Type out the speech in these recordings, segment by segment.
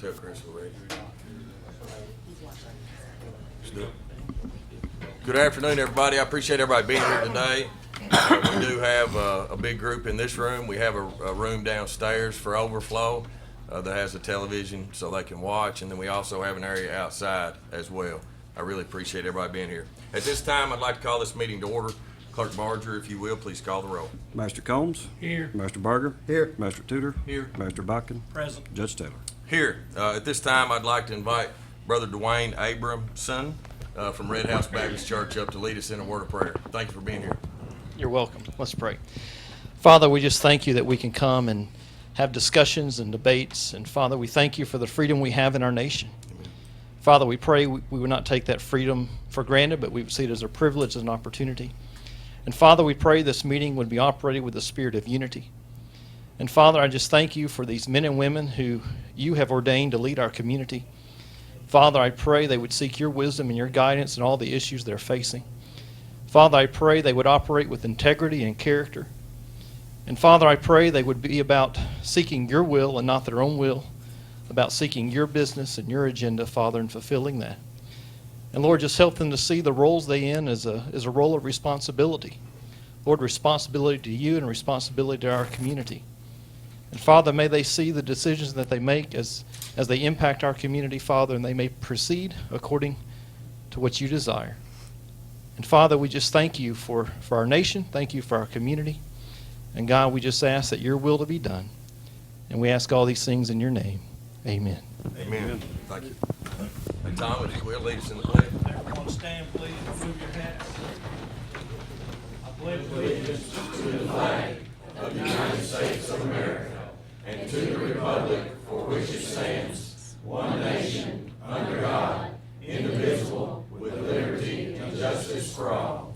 Tell Chris we're ready. Let's do it. Good afternoon, everybody. I appreciate everybody being here today. We do have a big group in this room. We have a room downstairs for overflow that has a television so they can watch, and then we also have an area outside as well. I really appreciate everybody being here. At this time, I'd like to call this meeting to order. Clerk Barger, if you will, please call the roll. Master Combs. Here. Master Barger. Here. Master Tudor. Here. Master Botkin. Present. Judge Taylor. Here. At this time, I'd like to invite Brother Dwayne Abramson from Red House Baptist Church up to lead us in a word of prayer. Thank you for being here. You're welcome. Let's pray. Father, we just thank you that we can come and have discussions and debates. And Father, we thank you for the freedom we have in our nation. Father, we pray we would not take that freedom for granted, but we would see it as a privilege, as an opportunity. And Father, we pray this meeting would be operated with the spirit of unity. And Father, I just thank you for these men and women who you have ordained to lead our community. Father, I pray they would seek your wisdom and your guidance in all the issues they're facing. Father, I pray they would operate with integrity and character. And Father, I pray they would be about seeking your will and not their own will, about seeking your business and your agenda, Father, and fulfilling that. And Lord, just help them to see the roles they in as a role of responsibility. Lord, responsibility to you and responsibility to our community. And Father, may they see the decisions that they make as they impact our community, Father, and they may proceed according to what you desire. And Father, we just thank you for our nation. Thank you for our community. And God, we just ask that your will to be done. And we ask all these things in your name. Amen. Amen. Thank you. Hey, Tom, if you will, lead us in the pledge. Everyone stand, please, and move your hats. I pledge allegiance to the flag of the United States of America and to the republic for which it stands, one nation, under God, indivisible, with liberty and justice for all.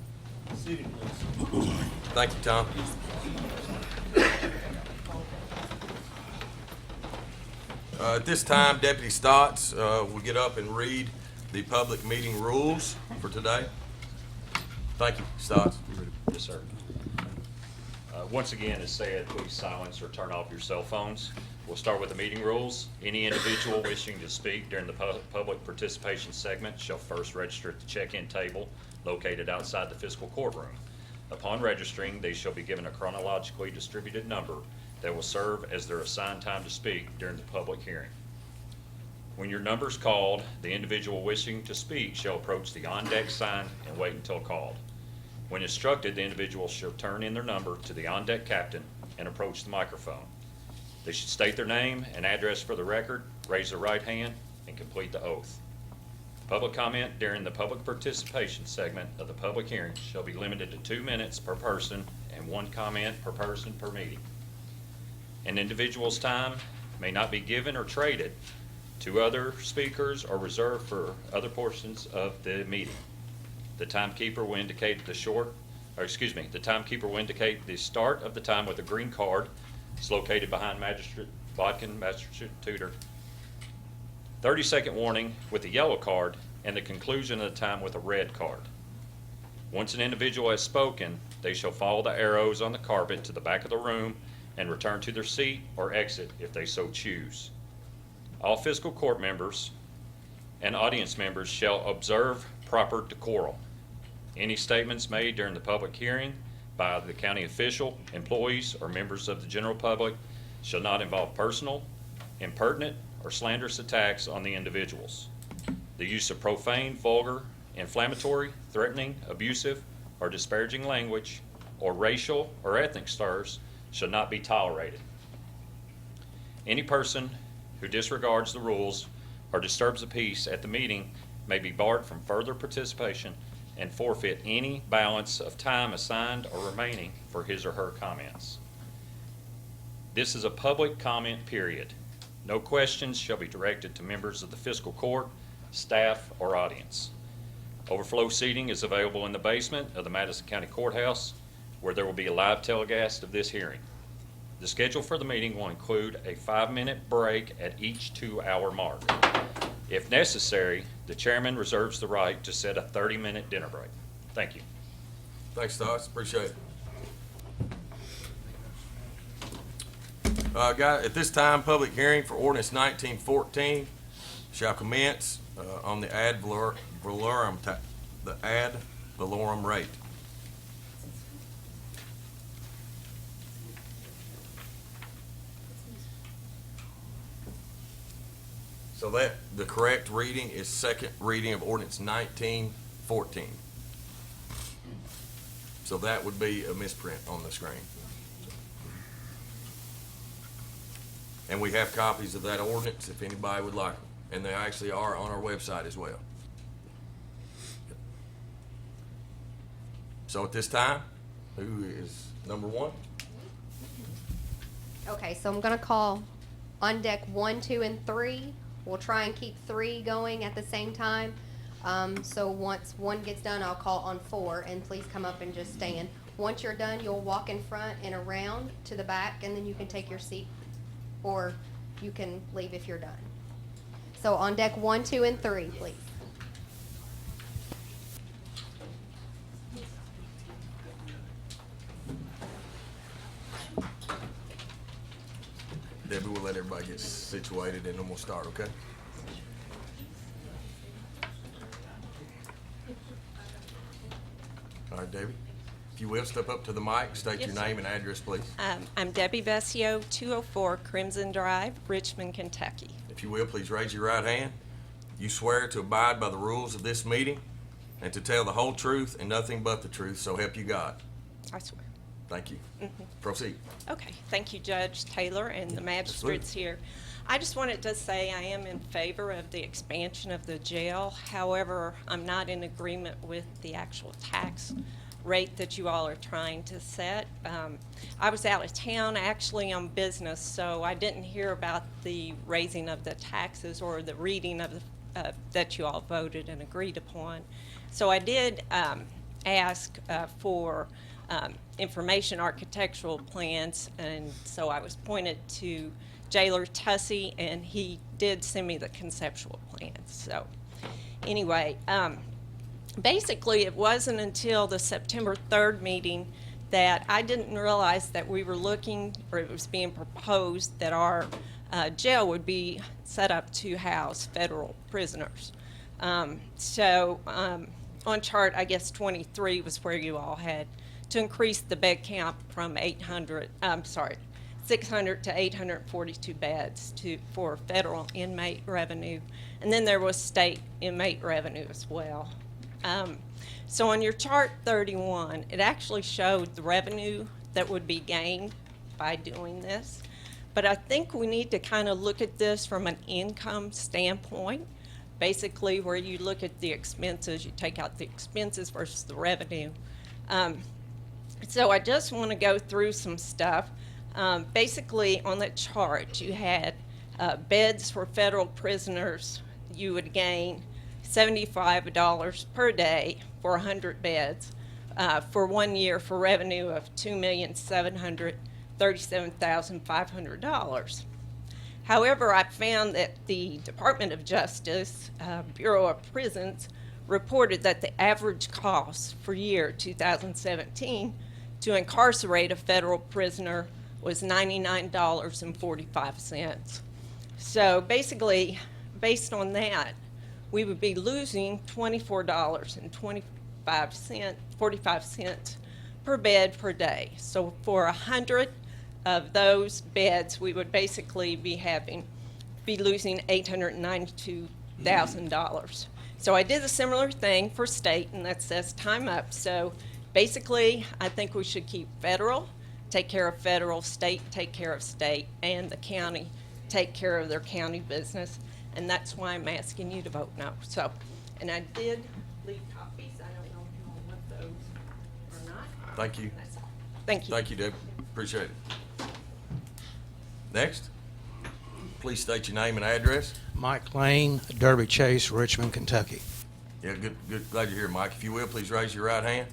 seated, please. Thank you, Tom. At this time, Deputy Stotts will get up and read the public meeting rules for today. Thank you, Stotts. Yes, sir. Once again, as said, please silence or turn off your cell phones. We'll start with the meeting rules. Any individual wishing to speak during the public participation segment shall first register at the check-in table located outside the fiscal courtroom. Upon registering, they shall be given a chronologically distributed number that will serve as their assigned time to speak during the public hearing. When your number is called, the individual wishing to speak shall approach the on-deck sign and wait until called. When instructed, the individual shall turn in their number to the on-deck captain and approach the microphone. They should state their name and address for the record, raise their right hand, and complete the oath. Public comment during the public participation segment of the public hearing shall be limited to 2 minutes per person and 1 comment per person per meeting. An individual's time may not be given or traded to other speakers or reserved for other portions of the meeting. The timekeeper will indicate the start of the time with a green card. It's located behind Magistrate Botkin, Magistrate Tudor. 30-second warning with a yellow card, and the conclusion of the time with a red card. Once an individual has spoken, they shall follow the arrows on the carpet to the back of the room and return to their seat or exit if they so choose. All fiscal court members and audience members shall observe proper decorum. Any statements made during the public hearing by the county official, employees, or members of the general public shall not involve personal, impertinent, or slanderous attacks on the individuals. The use of profane, vulgar, inflammatory, threatening, abusive, or disparaging language, or racial or ethnic slurs shall not be tolerated. Any person who disregards the rules or disturbs the peace at the meeting may be barred from further participation and forfeit any balance of time assigned or remaining for his or her comments. This is a public comment period. No questions shall be directed to members of the fiscal court, staff, or audience. Overflow seating is available in the basement of the Madison County Courthouse, where there will be a live telecast of this hearing. The schedule for the meeting will include a 5-minute break at each 2-hour mark. If necessary, the chairman reserves the right to set a 30-minute dinner break. Thank you. Thanks, Stotts. Appreciate it. At this time, public hearing for ordinance 1914 shall commence on the ad valorem rate. So that, the correct reading is second reading of ordinance 1914. So that would be a misprint on the screen. And we have copies of that ordinance if anybody would like them. And they actually are on our website as well. So at this time, who is number one? Okay, so I'm gonna call on deck 1, 2, and 3. We'll try and keep 3 going at the same time. So once 1 gets done, I'll call on 4, and please come up and just stand. Once you're done, you'll walk in front and around to the back, and then you can take your seat, or you can leave if you're done. So on deck 1, 2, and 3, please. Debbie, we'll let everybody get situated and then we'll start, okay? All right, Debbie, if you will, step up to the mic, state your Yes, sir. name and address, please. I'm Debbie Vecchio, 204 Crimson Drive, Richmond, Kentucky. If you will, please raise your right hand. You swear to abide by the rules of this meeting and to tell the whole truth and nothing but the truth, so help you God. I swear. Thank you. Proceed. Okay, thank you, Judge Taylor and the magistrates here. I just wanted to say I am in favor of the expansion of the jail. However, I'm not in agreement with the actual tax rate that you all are trying to set. I was out of town actually on business, so I didn't hear about the raising of the taxes or the reading of the, that you all voted and agreed upon. So I did ask for information architectural plans, and so I was pointed to Jailer Tussey, and he did send me the conceptual plans. So anyway, basically it wasn't until the September 3rd meeting that I didn't realize that we were looking, or it was being proposed that our jail would be set up to house federal prisoners. On chart, I guess 23 was where you all had to increase the bed count from 600 to 842 beds for federal inmate revenue. And then there was state inmate revenue as well. So on your chart 31, it actually showed the revenue that would be gained by doing this. But I think we need to kind of look at this from an income standpoint. Basically, where you look at the expenses, you take out the expenses versus the revenue. So I just want to go through some stuff. Basically, on that chart, you had beds for federal prisoners. You would gain $75 per day for 100 beds for 1 year for revenue of $2,737,500. However, I found that the Department of Justice, Bureau of Prisons, reported that the average cost for year 2017 to incarcerate a federal prisoner was $99.45. So basically, based on that, we would be losing $24.45 per bed per day. So for 100 of those beds, we would basically be losing $892,000. So I did a similar thing for state, and that says time up. So basically, I think we should keep federal, take care of federal, state, take care of state, and the county take care of their county business. And that's why I'm asking you to vote no. So, and I did leave copies. I don't know if you all want those or not. Thank you. That's all. Thank you. Thank you, Debbie. Appreciate it. Next, please state your name and address. Mike Lane, Derby Chase, Richmond, Kentucky. Yeah, good. Glad you're here, Mike. If you will, please raise your right hand.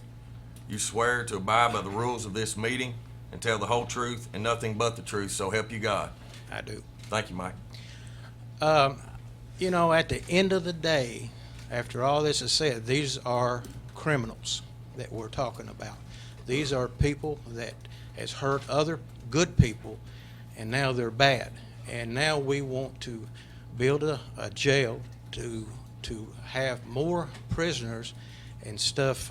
You swear to abide by the rules of this meeting and tell the whole truth and nothing but the truth, so help you God. I do. Thank you, Mike. You know, at the end of the day, after all this is said, these are criminals that we're talking about. These are people that has hurt other good people, and now they're bad. And now we want to build a jail to have more prisoners and stuff.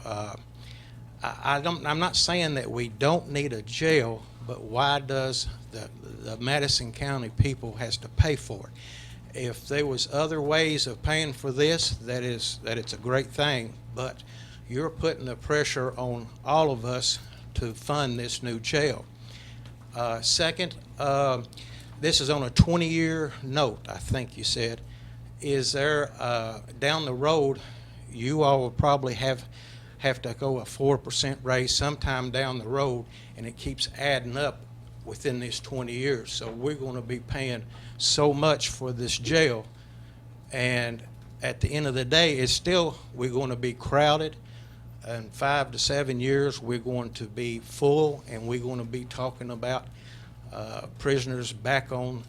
I'm not saying that we don't need a jail, but why does the Madison County people has to pay for it? If there was other ways of paying for this, that it's a great thing, but you're putting the pressure on all of us to fund this new jail. Second, this is on a 20-year note, I think you said. Is there, down the road, you all will probably have to go a 4% raise sometime down the road, and it keeps adding up within these 20 years. So we're going to be paying so much for this jail, and at the end of the day, we're going to be crowded. In 5 to 7 years, we're going to be full, and we're going to be talking about prisoners back on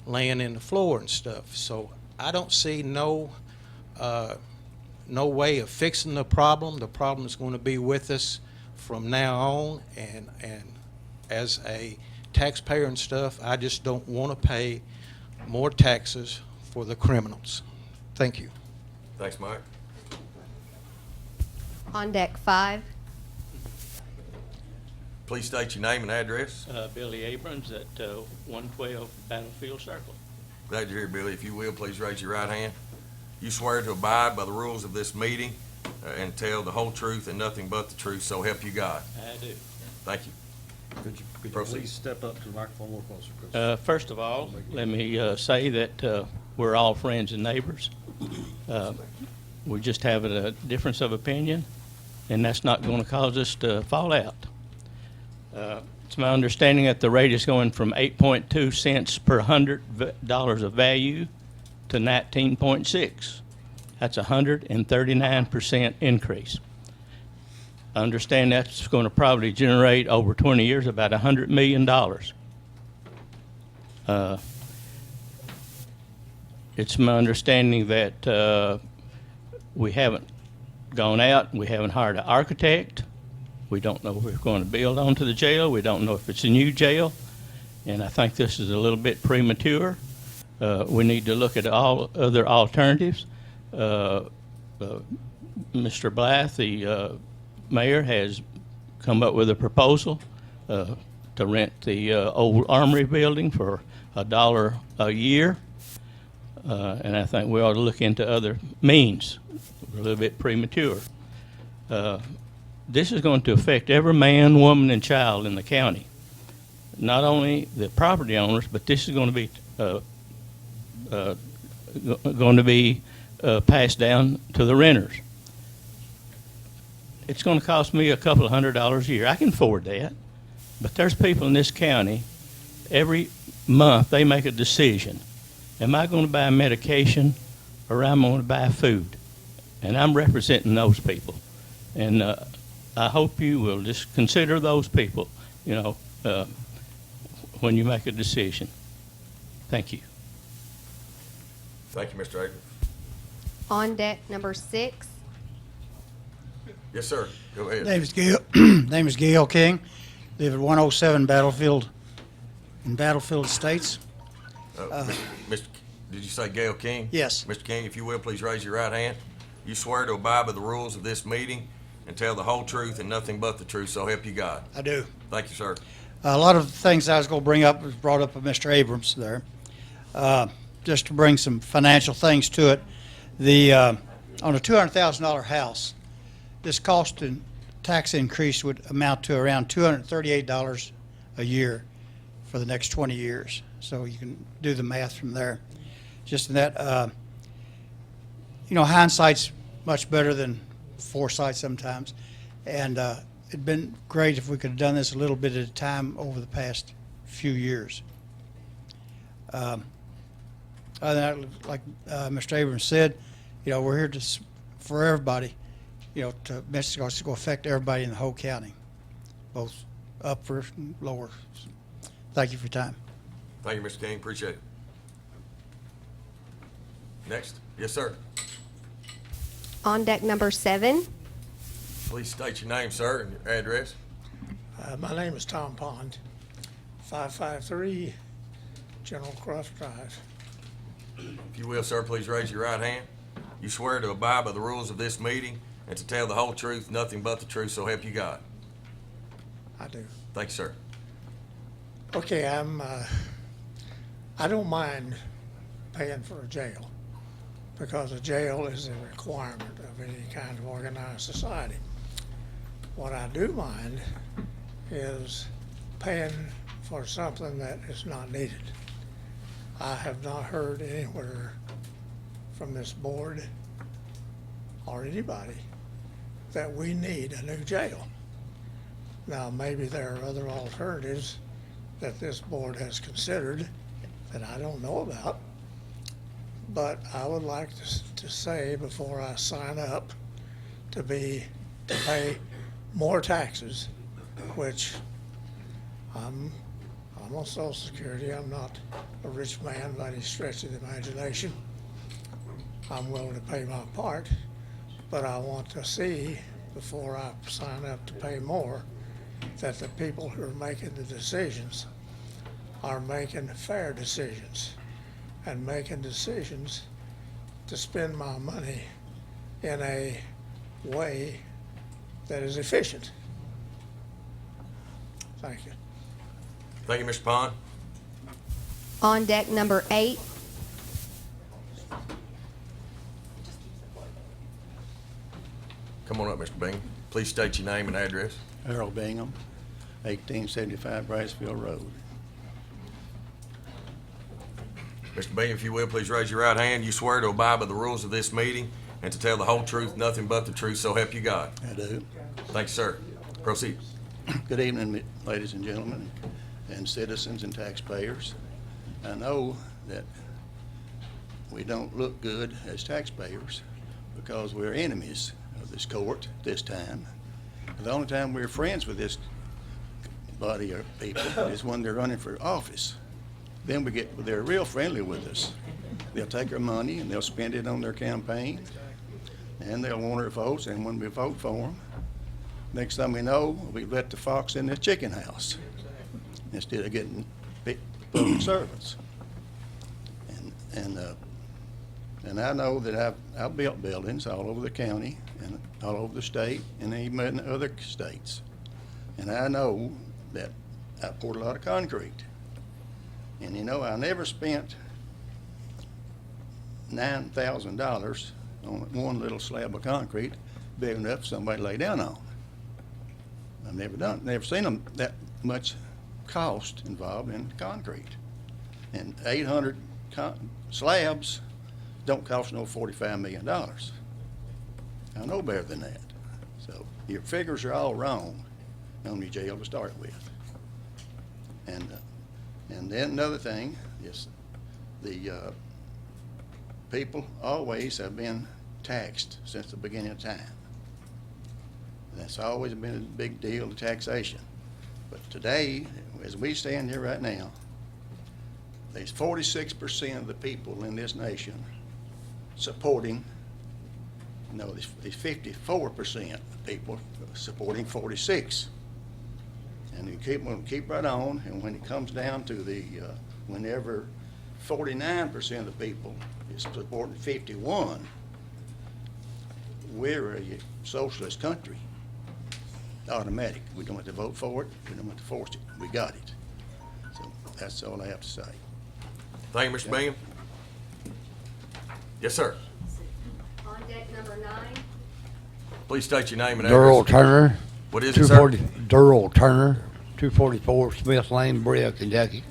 laying in the floor and stuff. So I don't see no way of fixing the problem. The problem is going to be with us from now on, and as a taxpayer and stuff, I just don't want to pay more taxes for the criminals. Thank you. Thanks, Mike. On deck 5. Please state your name and address. Billy Aprons at 112 Battlefield Circle. Glad you're here, Billy. If you will, please raise your right hand. You swear to abide by the rules of this meeting and tell the whole truth and nothing but the truth, so help you God. I do. Thank you. Could you Proceed. please step up to the microphone more closer, Chris? First of all, let me say that we're all friends and neighbors. We're just having a difference of opinion, and that's not going to cause us to fall out. It's my understanding that the rate is going from 8.2 cents per $100 of value to 19.6. That's a 139% increase. I understand that's going to probably generate over 20 years about $100 million. It's my understanding that we haven't gone out, we haven't hired an architect. We don't know if we're going to build onto the jail. We don't know if it's a new jail. And I think this is a little bit premature. We need to look at all other alternatives. Mr. Blythe, the mayor, has come up with a proposal to rent the old Armory building for $1 a year. And I think we ought to look into other means. We're a little bit premature. This is going to affect every man, woman, and child in the county. Not only the property owners, but this is going to be passed down to the renters. It's going to cost me a couple of $100 a year. I can afford that. But there's people in this county, every month they make a decision. Am I going to buy medication or am I going to buy food? And I'm representing those people. And I hope you will just consider those people, when you make a decision. Thank you. Thank you, Mr. Aprons. On deck number 6. Yes, sir. Go ahead. Name is Gayle King. Live at 107 Battlefield in Battlefield Estates. Mr. Did you say Gayle King? Yes. Mr. King, if you will, please raise your right hand. You swear to abide by the rules of this meeting and tell the whole truth and nothing but the truth, so help you God. I do. Thank you, sir. A lot of the things I was going to bring up was brought up by Mr. Abrams there. Just to bring some financial things to it, on a $200,000 house, this cost and tax increase would amount to around $238 a year for the next 20 years. So you can do the math from there. Just in that, hindsight's much better than foresight sometimes. And it'd been great if we could have done this a little bit at a time over the past few years. Other than that, like Mr. Abrams said, we're here for everybody, it's going to affect everybody in the whole county, both upper and lower. Thank you for your time. Thank you, Mr. King. Appreciate it. Next. Yes, sir. On deck number 7. Please state your name, sir, and your address. My name is Tom Pond, 553 General Cross Drive. If you will, sir, please raise your right hand. You swear to abide by the rules of this meeting and to tell the whole truth, nothing but the truth, so help you God. I do. Thank you, sir. Okay, I don't mind paying for a jail because a jail is a requirement of any kind of organized society. What I do mind is paying for something that is not needed. I have not heard anywhere from this board or anybody that we need a new jail. Now, maybe there are other alternatives that this board has considered that I don't know about, but I would like to say before I sign up to pay more taxes, which I'm on Social Security. I'm not a rich man by any stretch of the imagination. I'm willing to pay my part, but I want to see before I sign up to pay more that the people who are making the decisions are making fair decisions and making decisions to spend my money in a way that is efficient. Thank you. Thank you, Mr. Pond. On deck number 8. Come on up, Mr. Bingham. Please state your name and address. Errol Bingham, 1875 Braceville Road. Mr. Bingham, if you will, please raise your right hand. You swear to abide by the rules of this meeting and to tell the whole truth, nothing but the truth, so help you God. I do. Thank you, sir. Proceed. Good evening, ladies and gentlemen, and citizens and taxpayers. I know that we don't look good as taxpayers because we're enemies of this court this time. The only time we're friends with this body of people is when they're running for office. Then they're real friendly with us. They'll take our money and they'll spend it on their campaign, and they'll want our votes, and when we vote for them, next thing we know, we let the fox in the chicken house instead of getting public servants. And I know that I've built buildings all over the county and all over the state and even in other states. And I know that I poured a lot of concrete. And you know, I never spent $9,000 on one little slab of concrete big enough for somebody to lay down on. I've never seen them that much cost involved in concrete. And 800 slabs don't cost no $45 million. I know better than that. So your figures are all wrong on your jail to start with. And then another thing is the people always have been taxed since the beginning of time. That's always been a big deal, the taxation. But today, as we stand here right now, there's 46% of the people in this nation supporting, no, there's 54% of people supporting 46. And we'll keep right on, and when it comes down to whenever 49% of the people is supporting 51, we're a socialist country. Automatic. We don't have to vote for it. We don't have to force it. We got it. So that's all I have to say. Thank you, Mr. Bingham. Yes, sir. On deck number 9. Please state your name and address. Errol Turner. What is it, sir? Errol Turner, 244 Smith Lane, Brea, Kentucky.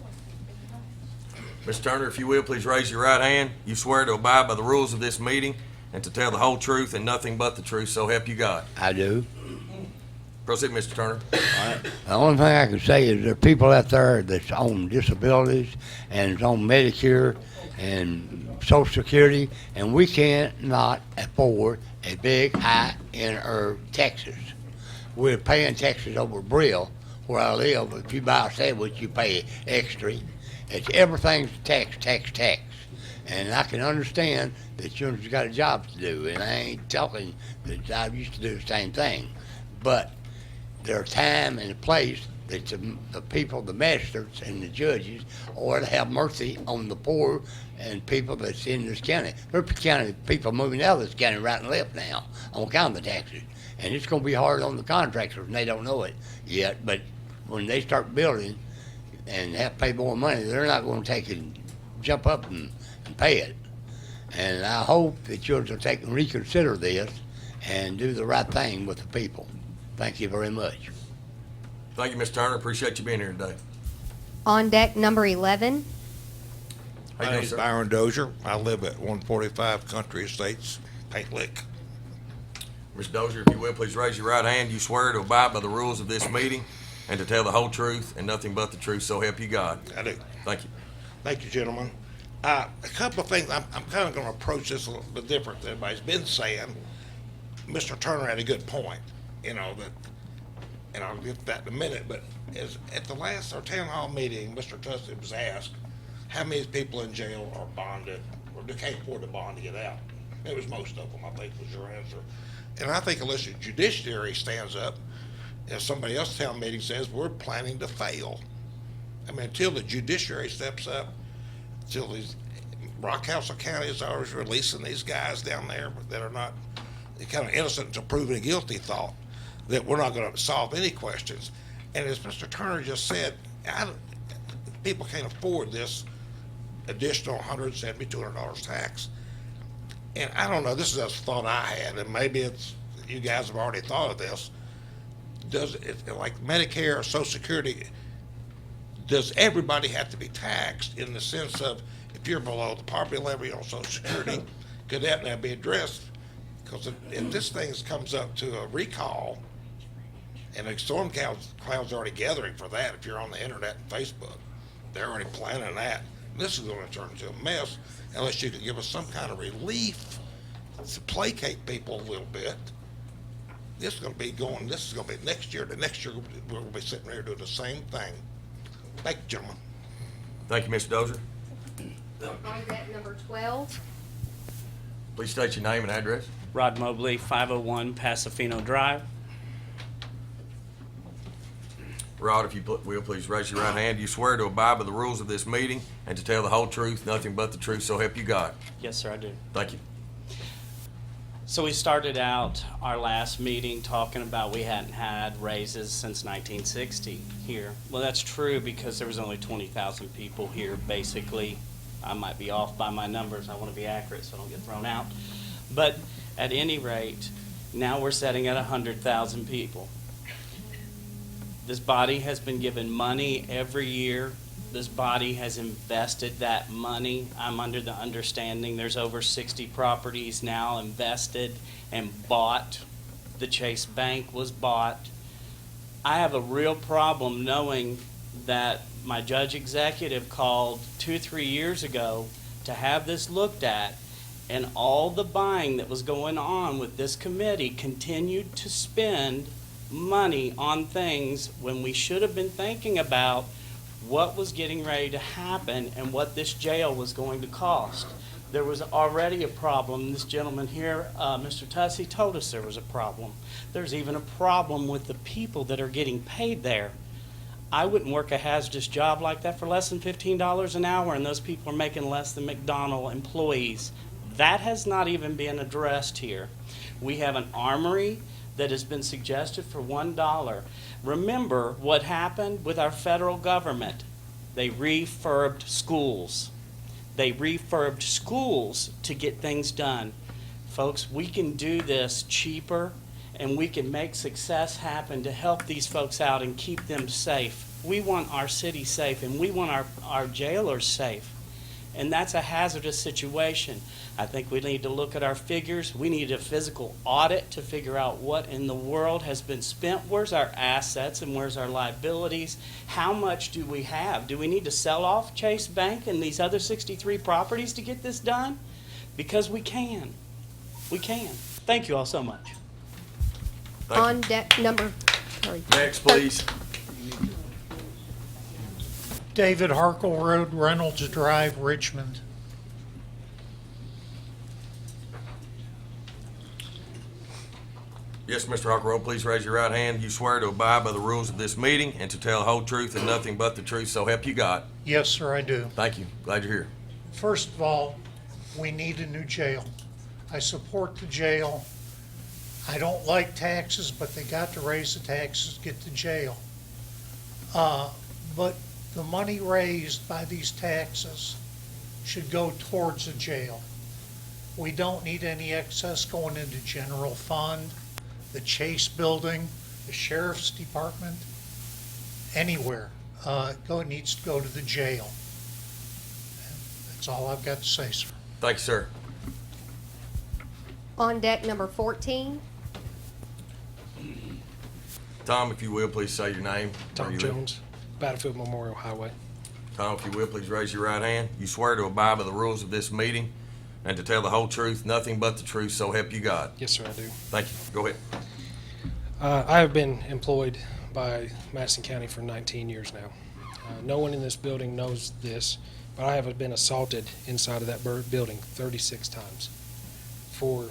Mr. Turner, if you will, please raise your right hand. You swear to abide by the rules of this meeting and to tell the whole truth and nothing but the truth, so help you God. I do. Proceed, Mr. Turner. The only thing I can say is there are people out there that's on disabilities and is on Medicare and Social Security, and we cannot afford a big hike in our taxes. We're paying taxes over Brea, where I live. If you buy a sandwich, you pay extra. It's everything's tax. And I can understand that you've got a job to do, and I ain't talking that I used to do the same thing. But there's time and a place that the people, the magistrates and the judges, ought to have mercy on the poor and people that's in this county. There's county people moving out of this county right and left now on account of the taxes. And it's going to be hard on the contractors, and they don't know it yet. But when they start building and have to pay more money, they're not going to take and jump up and pay it. And I hope that you'll take and reconsider this and do the right thing with the people. Thank you very much. Thank you, Mr. Turner. Appreciate you being here today. On deck number 11. How you My doing, name's sir? Byron Dozier. I live at 145 Country Estates, Paint Lick. Ms. Dozier, if you will, please raise your right hand. You swear to abide by the rules of this meeting and to tell the whole truth and nothing but the truth, so help you God. I do. Thank you. Thank you, gentlemen. A couple of things. I'm kind of going to approach this a little bit different than everybody's been saying. Mr. Turner had a good point, that, and I'll get to that in a minute, but at the last our town hall meeting, Mr. Tussey was asked how many people in jail are bonded or they can't afford to bond to get out. It was most of them, I think, was your answer. And I think unless the judiciary stands up, and somebody else town meeting says we're planning to fail. I mean, until the judiciary steps up, until these Rockhouse County is always releasing these guys down there that are not kind of innocent until proven guilty, thought that we're not going to solve any questions. And as Mr. Turner just said, people can't afford this additional $170, $200 tax. And I don't know, this is a thought I had, and maybe it's you guys have already thought of this. Does it, like Medicare or Social Security, does everybody have to be taxed in the sense of if you're below the poverty level on Social Security, could that now be addressed? Because if this thing comes up to a recall, and the storm cloud's already gathering for that, if you're on the internet and Facebook, they're already planning that. This is going to turn into a mess unless you can give us some kind of relief to placate people a little bit. This is going to be next year. The next year, we're going to be sitting here doing the same thing. Thank you, gentlemen. Thank you, Mr. Dozier. On deck number 12. Please state your name and address. Rod Mobley, 501 Pasofino Drive. Rod, if you will, please raise your right hand. You swear to abide by the rules of this meeting and to tell the whole truth, nothing but the truth, so help you God. Yes, sir, I do. Thank you. So we started out our last meeting talking about we hadn't had raises since 1960 here. Well, that's true because there was only 20,000 people here, basically. I might be off by my numbers. I want to be accurate so I don't get thrown out. But at any rate, now we're sitting at 100,000 people. This body has been given money every year. This body has invested that money. I'm under the understanding there's over 60 properties now invested and bought. The Chase Bank was bought. I have a real problem knowing that my judge executive called 2-3 years ago to have this looked at, and all the buying that was going on with this committee continued to spend money on things when we should have been thinking about what was getting ready to happen and what this jail was going to cost. There was already a problem. This gentleman here, Mr. Tussey, told us there was a problem. There's even a problem with the people that are getting paid there. I wouldn't work a hazardous job like that for less than $15 an hour, and those people are making less than McDonald's employees. That has not even been addressed here. We have an armory that has been suggested for $1. Remember what happened with our federal government. They refurbed schools. They refurbed schools to get things done. Folks, we can do this cheaper, and we can make success happen to help these folks out and keep them safe. We want our city safe, and we want our jailers safe. And that's a hazardous situation. I think we need to look at our figures. We need a physical audit to figure out what in the world has been spent. Where's our assets and where's our liabilities? How much do we have? Do we need to sell off Chase Bank and these other 63 properties to get this done? Because we can. We can. Thank you all so much. On deck number, sorry. Next, please. David Harkleroad, Reynolds Drive, Richmond. Yes, Yes, Mr. Harkleroad, please raise your right hand. You swear to abide by the rules of this meeting and to tell the whole truth and nothing but the truth, so help you God. Yes, sir, I do. Thank you. Glad you're here. First of all, we need a new jail. I support the jail. I don't like taxes, but they got to raise the taxes to get to jail. But the money raised by these taxes should go towards the jail. We don't need any excess going into general fund, the Chase building, the sheriff's department, anywhere. It needs to go to the jail. That's all I've got to say, sir. Thank you, sir. On deck number 14. Tom, if you will, please say your name. Where Tom you live. Jones, Battlefield Memorial Highway. Tom, if you will, please raise your right hand. You swear to abide by the rules of this meeting and to tell the whole truth, nothing but the truth, so help you God. Yes, sir, I do. Thank you. Go ahead. I have been employed by Madison County for 19 years now. No one in this building knows this, but I have been assaulted inside of that building 36 times for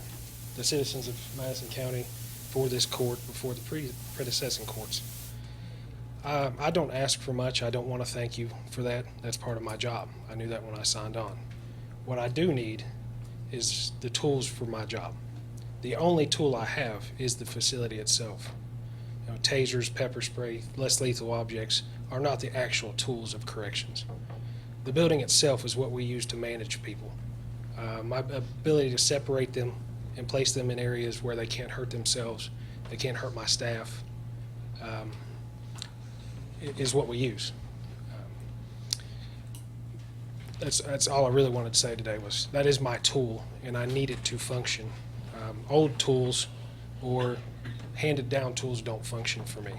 the citizens of Madison County, for this court, before the predecessing courts. I don't ask for much. I don't want to thank you for that. That's part of my job. I knew that when I signed on. What I do need is the tools for my job. The only tool I have is the facility itself. You know, tasers, pepper spray, less lethal objects are not the actual tools of corrections. The building itself is what we use to manage people. My ability to separate them and place them in areas where they can't hurt themselves, they can't hurt my staff, is what we use. That's all I really wanted to say today was that is my tool, and I need it to function. Old tools or handed down tools don't function for me.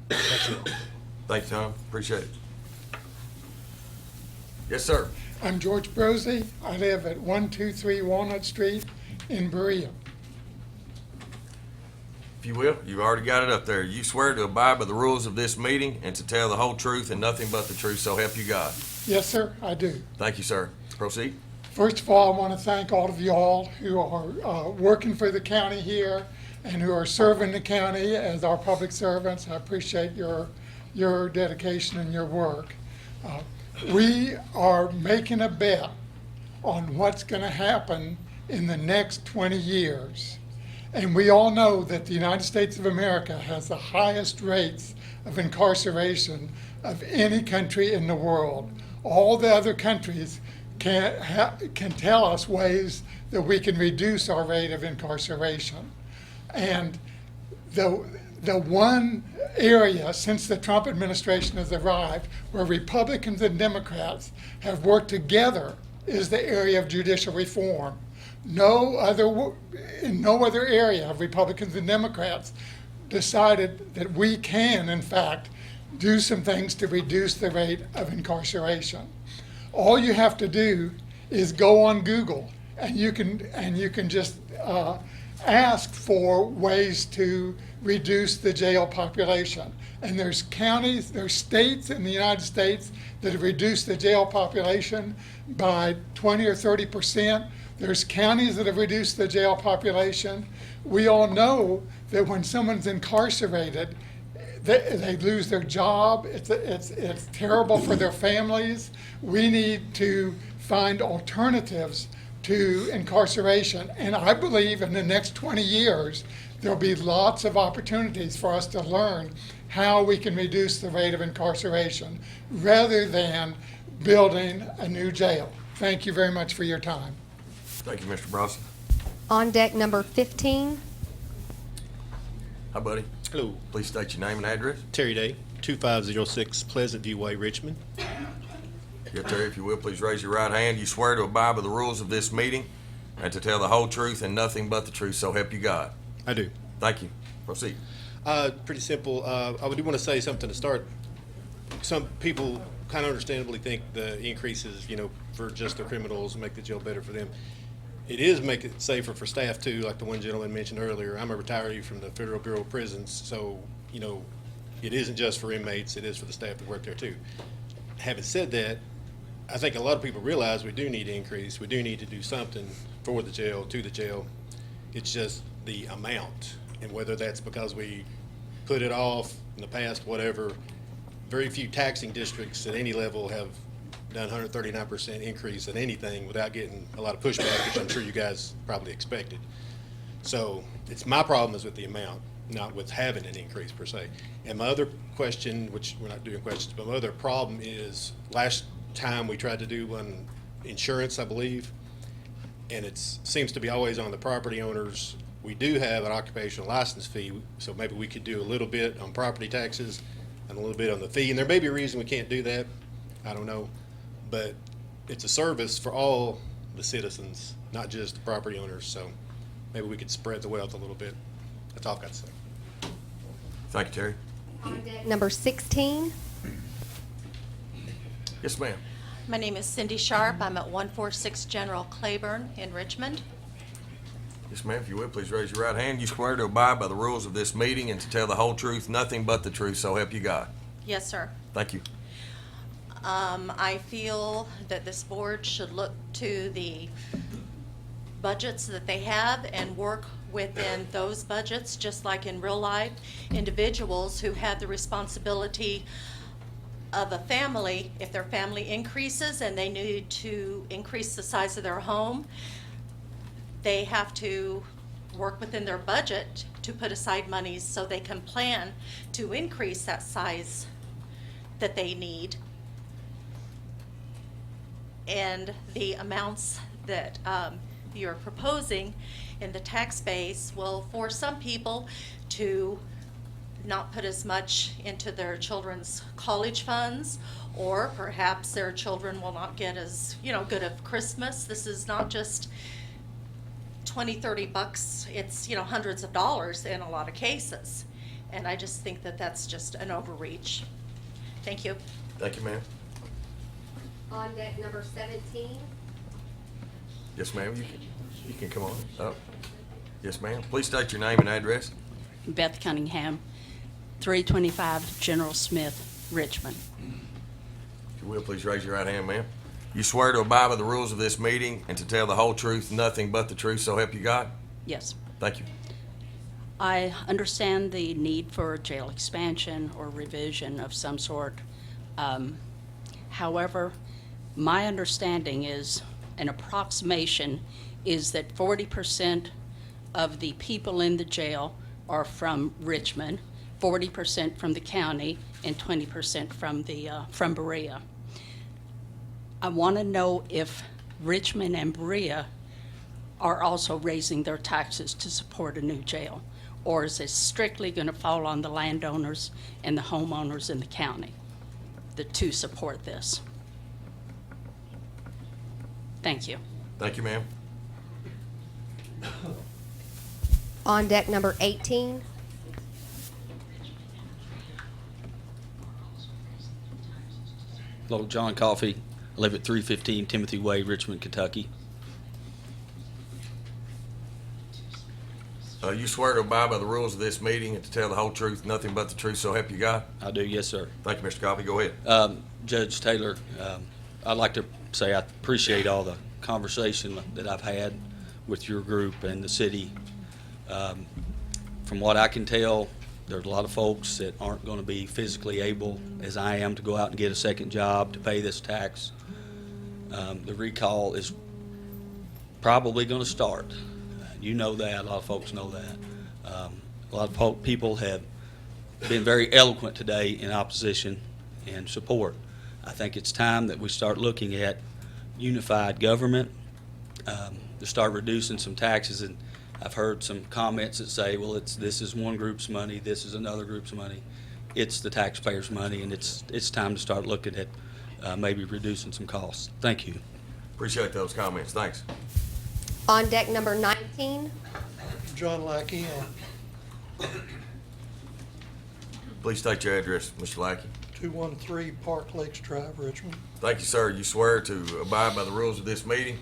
Thank you. Thank you, Tom. Appreciate it. Yes, sir. I'm George Rosi. I live at 123 Walnut Street in Berea. If you will, you've already got it up there. You swear to abide by the rules of this meeting and to tell the whole truth and nothing but the truth, so help you God. Yes, sir, I do. Thank you, sir. Proceed. First of all, I want to thank all of you all who are working for the county here and who are serving the county as our public servants. I appreciate your dedication and your work. We are making a bet on what's going to happen in the next 20 years. And we all know that the United States of America has the highest rates of incarceration of any country in the world. All the other countries can tell us ways that we can reduce our rate of incarceration. And the one area since the Trump administration has arrived where Republicans and Democrats have worked together is the area of judicial reform. In no other area have Republicans and Democrats decided that we can, in fact, do some things to reduce the rate of incarceration. All you have to do is go on Google and you can just ask for ways to reduce the jail population. And there's counties, there's states in the United States that have reduced the jail population by 20 or 30%. There's counties that have reduced the jail population. We all know that when someone's incarcerated, they lose their job. It's terrible for their families. We need to find alternatives to incarceration. And I believe in the next 20 years, there'll be lots of opportunities for us to learn how we can reduce the rate of incarceration rather than building a new jail. Thank you very much for your time. Thank you, Mr. Bronson. On deck number 15. Hi, buddy. Hello. Please state your name and address. Terry Day, 2506 Pleasant View Way, Richmond. Yeah, Terry, if you will, please raise your right hand. You swear to abide by the rules of this meeting and to tell the whole truth and nothing but the truth, so help you God. I do. Thank you. Proceed. Pretty simple. I do want to say something to start. Some people kind of understandably think the increases, for just the criminals make the jail better for them. It is make it safer for staff too, like the one gentleman mentioned earlier. I'm a retiree from the Federal Bureau of Prisons, so, it isn't just for inmates, it is for the staff that work there too. Having said that, I think a lot of people realize we do need to increase. We do need to do something for the jail, to the jail. It's just the amount And whether that's because we put it off in the past, whatever, very few taxing districts at any level have done 139% increase in anything without getting a lot of pushback, which I'm sure you guys probably expected. So it's my problem is with the amount, not with having an increase per se. And my other question, which we're not doing questions, but my other problem is last time we tried to do one insurance, I believe, and it seems to be always on the property owners. We do have an occupational license fee, so maybe we could do a little bit on property taxes and a little bit on the fee. And there may be a reason we can't do that. I don't know. But it's a service for all the citizens, not just the property owners. So maybe we could spread the wealth a little bit. That's all I've got to say. Thank you, Terry. On deck number 16. Yes, ma'am. My name is Cindy Sharp. I'm at 146 General Claiborne in Richmond. Yes, ma'am. If you would, please raise your right hand. You swear to abide by the rules of this meeting and to tell the whole truth, nothing but the truth, so help you God. Yes, sir. Thank you. I feel that this board should look to the budgets that they have and work within those budgets, just like in real life. Individuals who have the responsibility of a family, if their family increases and they need to increase the size of their home, they have to work within their budget to put aside monies so they can plan to increase that size that they need. And the amounts that you're proposing in the tax base will force some people to not put as much into their children's college funds, or perhaps their children will not get as, good of Christmas. This is not just $20-30, it's, hundreds of dollars in a lot of cases. And I just think that that's just an overreach. Thank you. Thank you, ma'am. On deck number 17. Yes, ma'am. You can come on up. Yes, ma'am. Please state your name and address. Beth Cunningham, 325 General Smith, Richmond. If you will, please raise your right hand, ma'am. You swear to abide by the rules of this meeting and to tell the whole truth, nothing but the truth, so help you God? Yes. Thank you. I understand the need for jail expansion or revision of some sort. However, my understanding is, an approximation is that 40% of the people in the jail are from Richmond, 40% from the county, and 20% from Berea. I want to know if Richmond and Berea are also raising their taxes to support a new jail, or is it strictly going to fall on the landowners and the homeowners in the county to support this? Thank you. Thank you, ma'am. On deck number 18. Hello, John Coffey. I live at 315 Timothy Way, Richmond, Kentucky. You swear to abide by the rules of this meeting and to tell the whole truth, nothing but the truth, so help you God? I do, yes, sir. Thank you, Mr. Coffey. Go ahead. Judge Taylor, I'd like to say I appreciate all the conversation that I've had with your group and the city. From what I can tell, there's a lot of folks that aren't going to be physically able, as I am, to go out and get a second job to pay this tax. The recall is probably going to start. You know that. A lot of folks know that. A lot of people have been very eloquent today in opposition and support. I think it's time that we start looking at unified government, to start reducing some taxes. And I've heard some comments that say, well, this is one group's money, this is another group's money. It's the taxpayers' money, and it's time to start looking at maybe reducing some costs. Thank you. Appreciate those comments. Thanks. On deck number 19. John Lackey. Please state your address, Mr. Lackey. 213 Park Lakes Drive, Richmond. Thank you, sir. You swear to abide by the rules of this meeting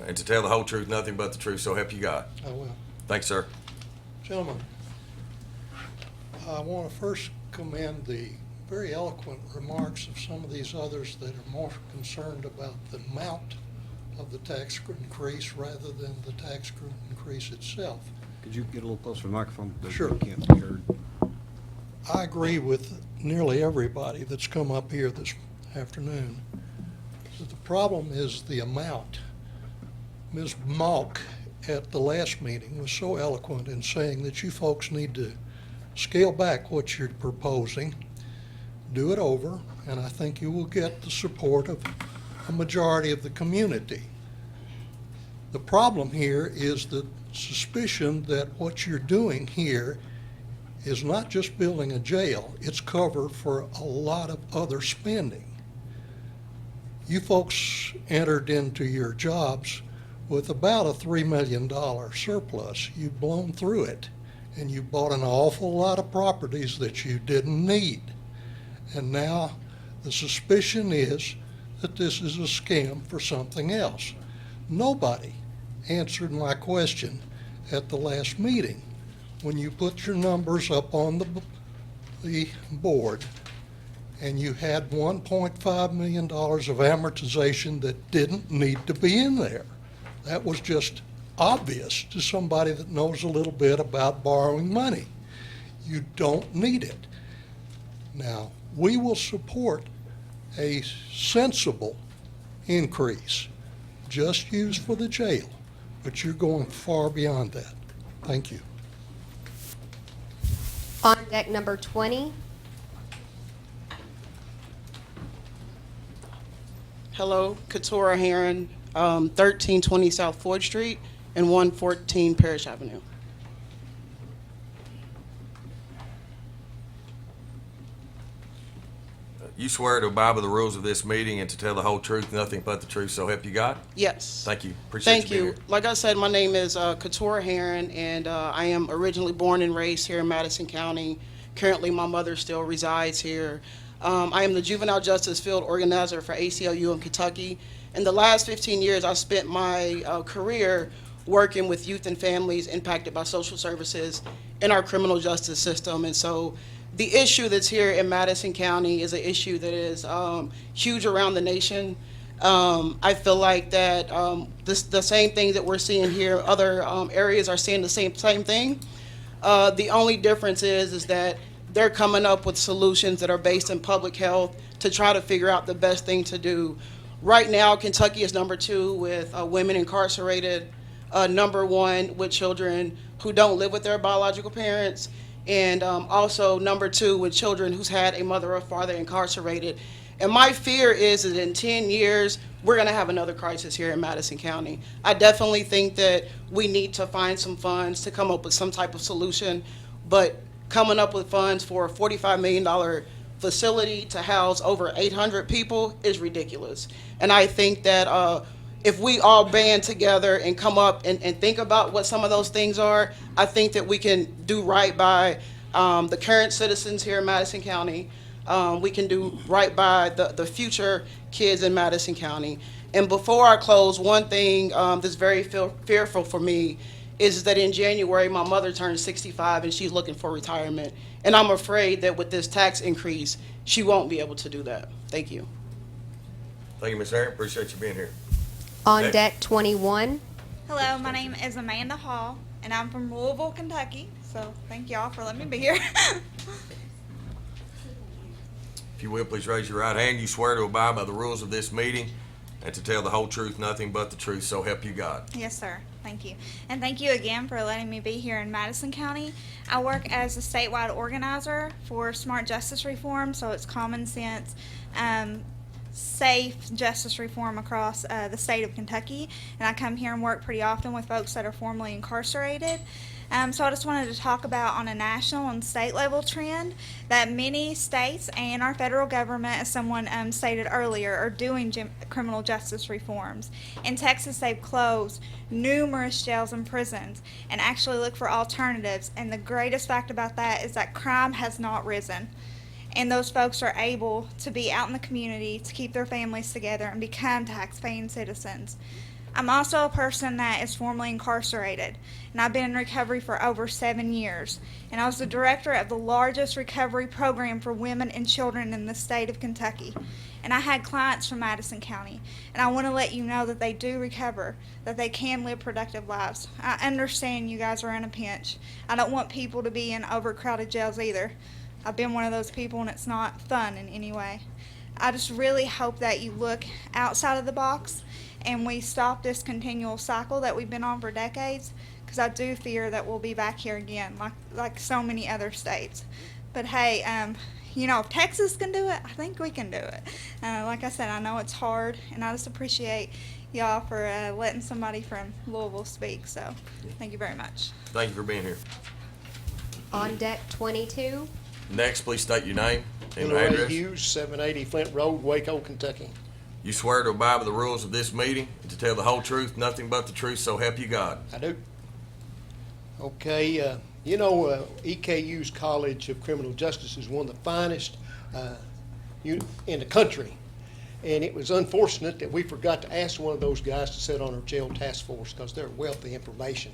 and to tell the whole truth, nothing but the truth, so help you God? I will. Thanks, sir. Gentlemen, I want to first commend the very eloquent remarks of some of these others that are more concerned about the amount of the tax increase rather than the tax increase itself. Could you get a little closer to the microphone? Those Sure. who can't be heard. I agree with nearly everybody that's come up here this afternoon. The problem is the amount. Ms. Malk at the last meeting was so eloquent in saying that you folks need to scale back what you're proposing, do it over, and I think you will get the support of a majority of the community. The problem here is the suspicion that what you're doing here is not just building a jail, it's cover for a lot of other spending. You folks entered into your jobs with about a $3 million surplus. You've blown through it, and you bought an awful lot of properties that you didn't need. And now the suspicion is that this is a scam for something else. Nobody answered my question at the last meeting. When you put your numbers up on the board and you had $1.5 million of amortization that didn't need to be in there. That was just obvious to somebody that knows a little bit about borrowing money. You don't need it. Now, we will support a sensible increase, just used for the jail, but you're going far beyond that. Thank you. On deck number 20. Hello, Couture Herren, 1320 South Ford Street and 114 Parrish Avenue. You swear to abide by the rules of this meeting and to tell the whole truth, nothing but the truth, so help you God? Yes. Thank you. Appreciate Thank you being you. here. Like I said, my name is Couture Herren, and I am originally born and raised here in Madison County. Currently, my mother still resides here. I am the Juvenile Justice Field Organizer for ACLU in Kentucky. In the last 15 years, I spent my career working with youth and families impacted by social services in our criminal justice system. And so the issue that's here in Madison County is an issue that is huge around the nation. I feel like that the same thing that we're seeing here, other areas are seeing the same thing. The only difference is that they're coming up with solutions that are based in public health to try to figure out the best thing to do. Right now, Kentucky is number 2 with women incarcerated, number 1 with children who don't live with their biological parents, and also number 2 with children who's had a mother or father incarcerated. And my fear is that in 10 years, we're gonna have another crisis here in Madison County. I definitely think that we need to find some funds to come up with some type of solution, but coming up with funds for a $45 million facility to house over 800 people is ridiculous. And I think that if we all band together and come up and think about what some of those things are, I think that we can do right by the current citizens here in Madison County. We can do right by the future kids in Madison County. And before I close, one thing that's very fearful for me is that in January, my mother turned 65 and she's looking for retirement. And I'm afraid that with this tax increase, she won't be able to do that. Thank you. Thank you, Ms. Herren. Appreciate you being here. On Next. deck 21. Hello, my name is Amanda Hall, and I'm from Louisville, Kentucky. So thank y'all for letting me be here. If you will, please raise your right hand. You swear to abide by the rules of this meeting and to tell the whole truth, nothing but the truth, so help you God. Yes, sir. Thank you. And thank you again for letting me be here in Madison County. I work as a statewide organizer for smart justice reform, so it's common sense, safe justice reform across the state of Kentucky. And I come here and work pretty often with folks that are formerly incarcerated. So I just wanted to talk about on a national and state level trend that many states and our federal government, as someone stated earlier, are doing criminal justice reforms. In Texas, they've closed numerous jails and prisons and actually look for alternatives. And the greatest fact about that is that crime has not risen. And those folks are able to be out in the community to keep their families together and become tax-paying citizens. I'm also a person that is formerly incarcerated, and I've been in recovery for over 7 years. And I was the director of the largest recovery program for women and children in the state of Kentucky. And I had clients from Madison County, and I want to let you know that they do recover, that they can live productive lives. I understand you guys are in a pinch. I don't want people to be in overcrowded jails either. I've been one of those people, and it's not fun in any way. I just really hope that you look outside of the box and we stop this continual cycle that we've been on for decades, because I do fear that we'll be back here again, like so many other states. But hey, you know, if Texas can do it, I think we can do it. Like I said, I know it's hard, and I just appreciate y'all for letting somebody from Louisville speak. So thank you very much. Thank you for being here. On deck 22. Next, please state your name and Henry address. Hughes, 780 Flint Road, Waco, Kentucky. You swear to abide by the rules of this meeting and to tell the whole truth, nothing but the truth, so help you God. I do. Okay, you know, EKU's College of Criminal Justice is one of the finest in the country. And it was unfortunate that we forgot to ask one of those guys to sit on our jail task force, because they're a wealth of information.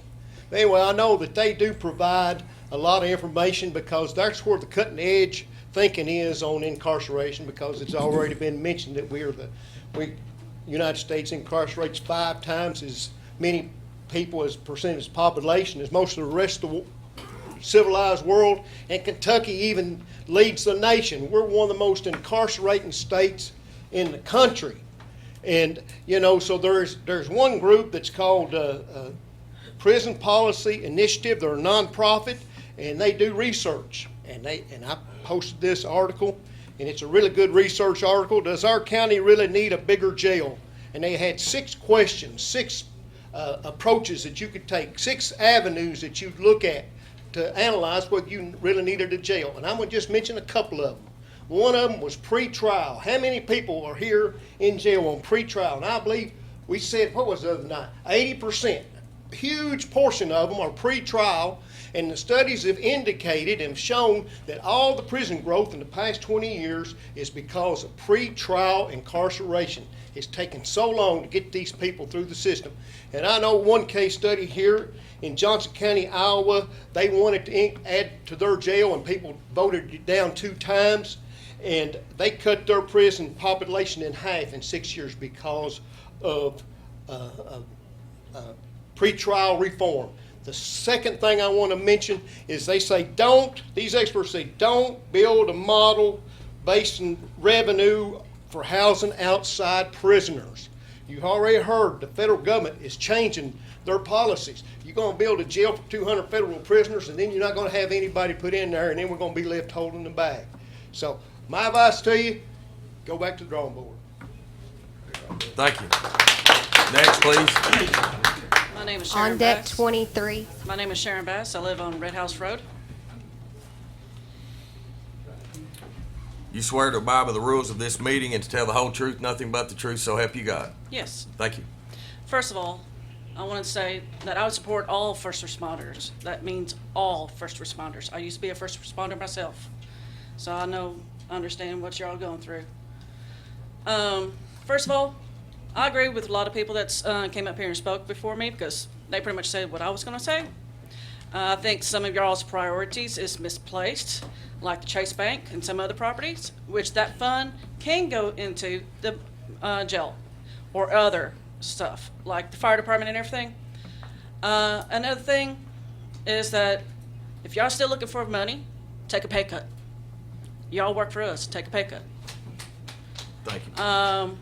But anyway, I know that they do provide a lot of information, because that's where the cutting edge thinking is on incarceration, because it's already been mentioned that United States incarcerates 5 times as many people as percentage of population as most of the rest of the civilized world, and Kentucky even leads the nation. We're one of the most incarcerating states in the country. And, you know, so there's one group that's called Prison Policy Initiative. They're a nonprofit, and they do research. And I posted this article, and it's a really good research article. Does our county really need a bigger jail? And they had 6 questions, 6 approaches that you could take, 6 avenues that you'd look at to analyze whether you really needed a jail. And I'm going to just mention a couple of them. One of them was pre-trial. How many people are here in jail on pre-trial? And I believe we said, what was the other night? 80%. A huge portion of them are pre-trial. And the studies have indicated and shown that all the prison growth in the past 20 years is because of pre-trial incarceration. It's taken so long to get these people through the system. And I know one case study here in Johnson County, Iowa, they wanted to add to their jail, and people voted it down 2 times. And they cut their prison population in half in 6 years because of pre-trial reform. The second thing I want to mention is these experts say don't build a model based on revenue for housing outside prisoners. You've already heard the federal government is changing their policies. You're going to build a jail for 200 federal prisoners, and then you're not going to have anybody put in there, and then we're going to be left holding the bag. So my advice to you, go back to the drawing board. Thank you. Next, please. My name is Sharon On deck Bass. 23. My name is Sharon Bass. I live on Red House Road. You swear to abide by the rules of this meeting and to tell the whole truth, nothing but the truth, so help you God. Yes. Thank you. First of all, I want to say that I would support all first responders. That means all first responders. I used to be a first responder myself, so I understand what you're all going through. First of all, I agree with a lot of people that came up here and spoke before me, because they pretty much said what I was going to say. I think some of y'all's priorities is misplaced, like the Chase Bank and some other properties, which that fund can go into the jail or other stuff, like the fire department and everything. Another thing is that if y'all still looking for money, take a pay cut. Y'all work for us, take a pay cut. Thank you.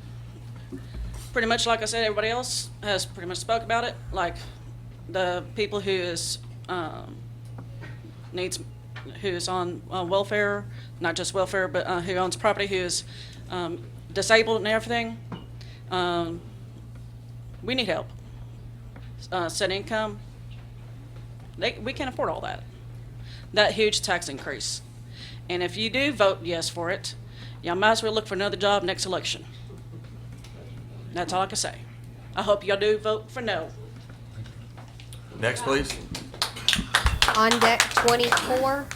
Pretty much like I said, everybody else has pretty much spoke about it. Like the people who is on welfare, not just welfare, but who owns property, who is disabled and everything. We need help. Set income. We can't afford all that. That huge tax increase. And if you do vote yes for it, y'all might as well look for another job next election. That's all I can say. I hope y'all do vote for no. Next, please. On deck 24.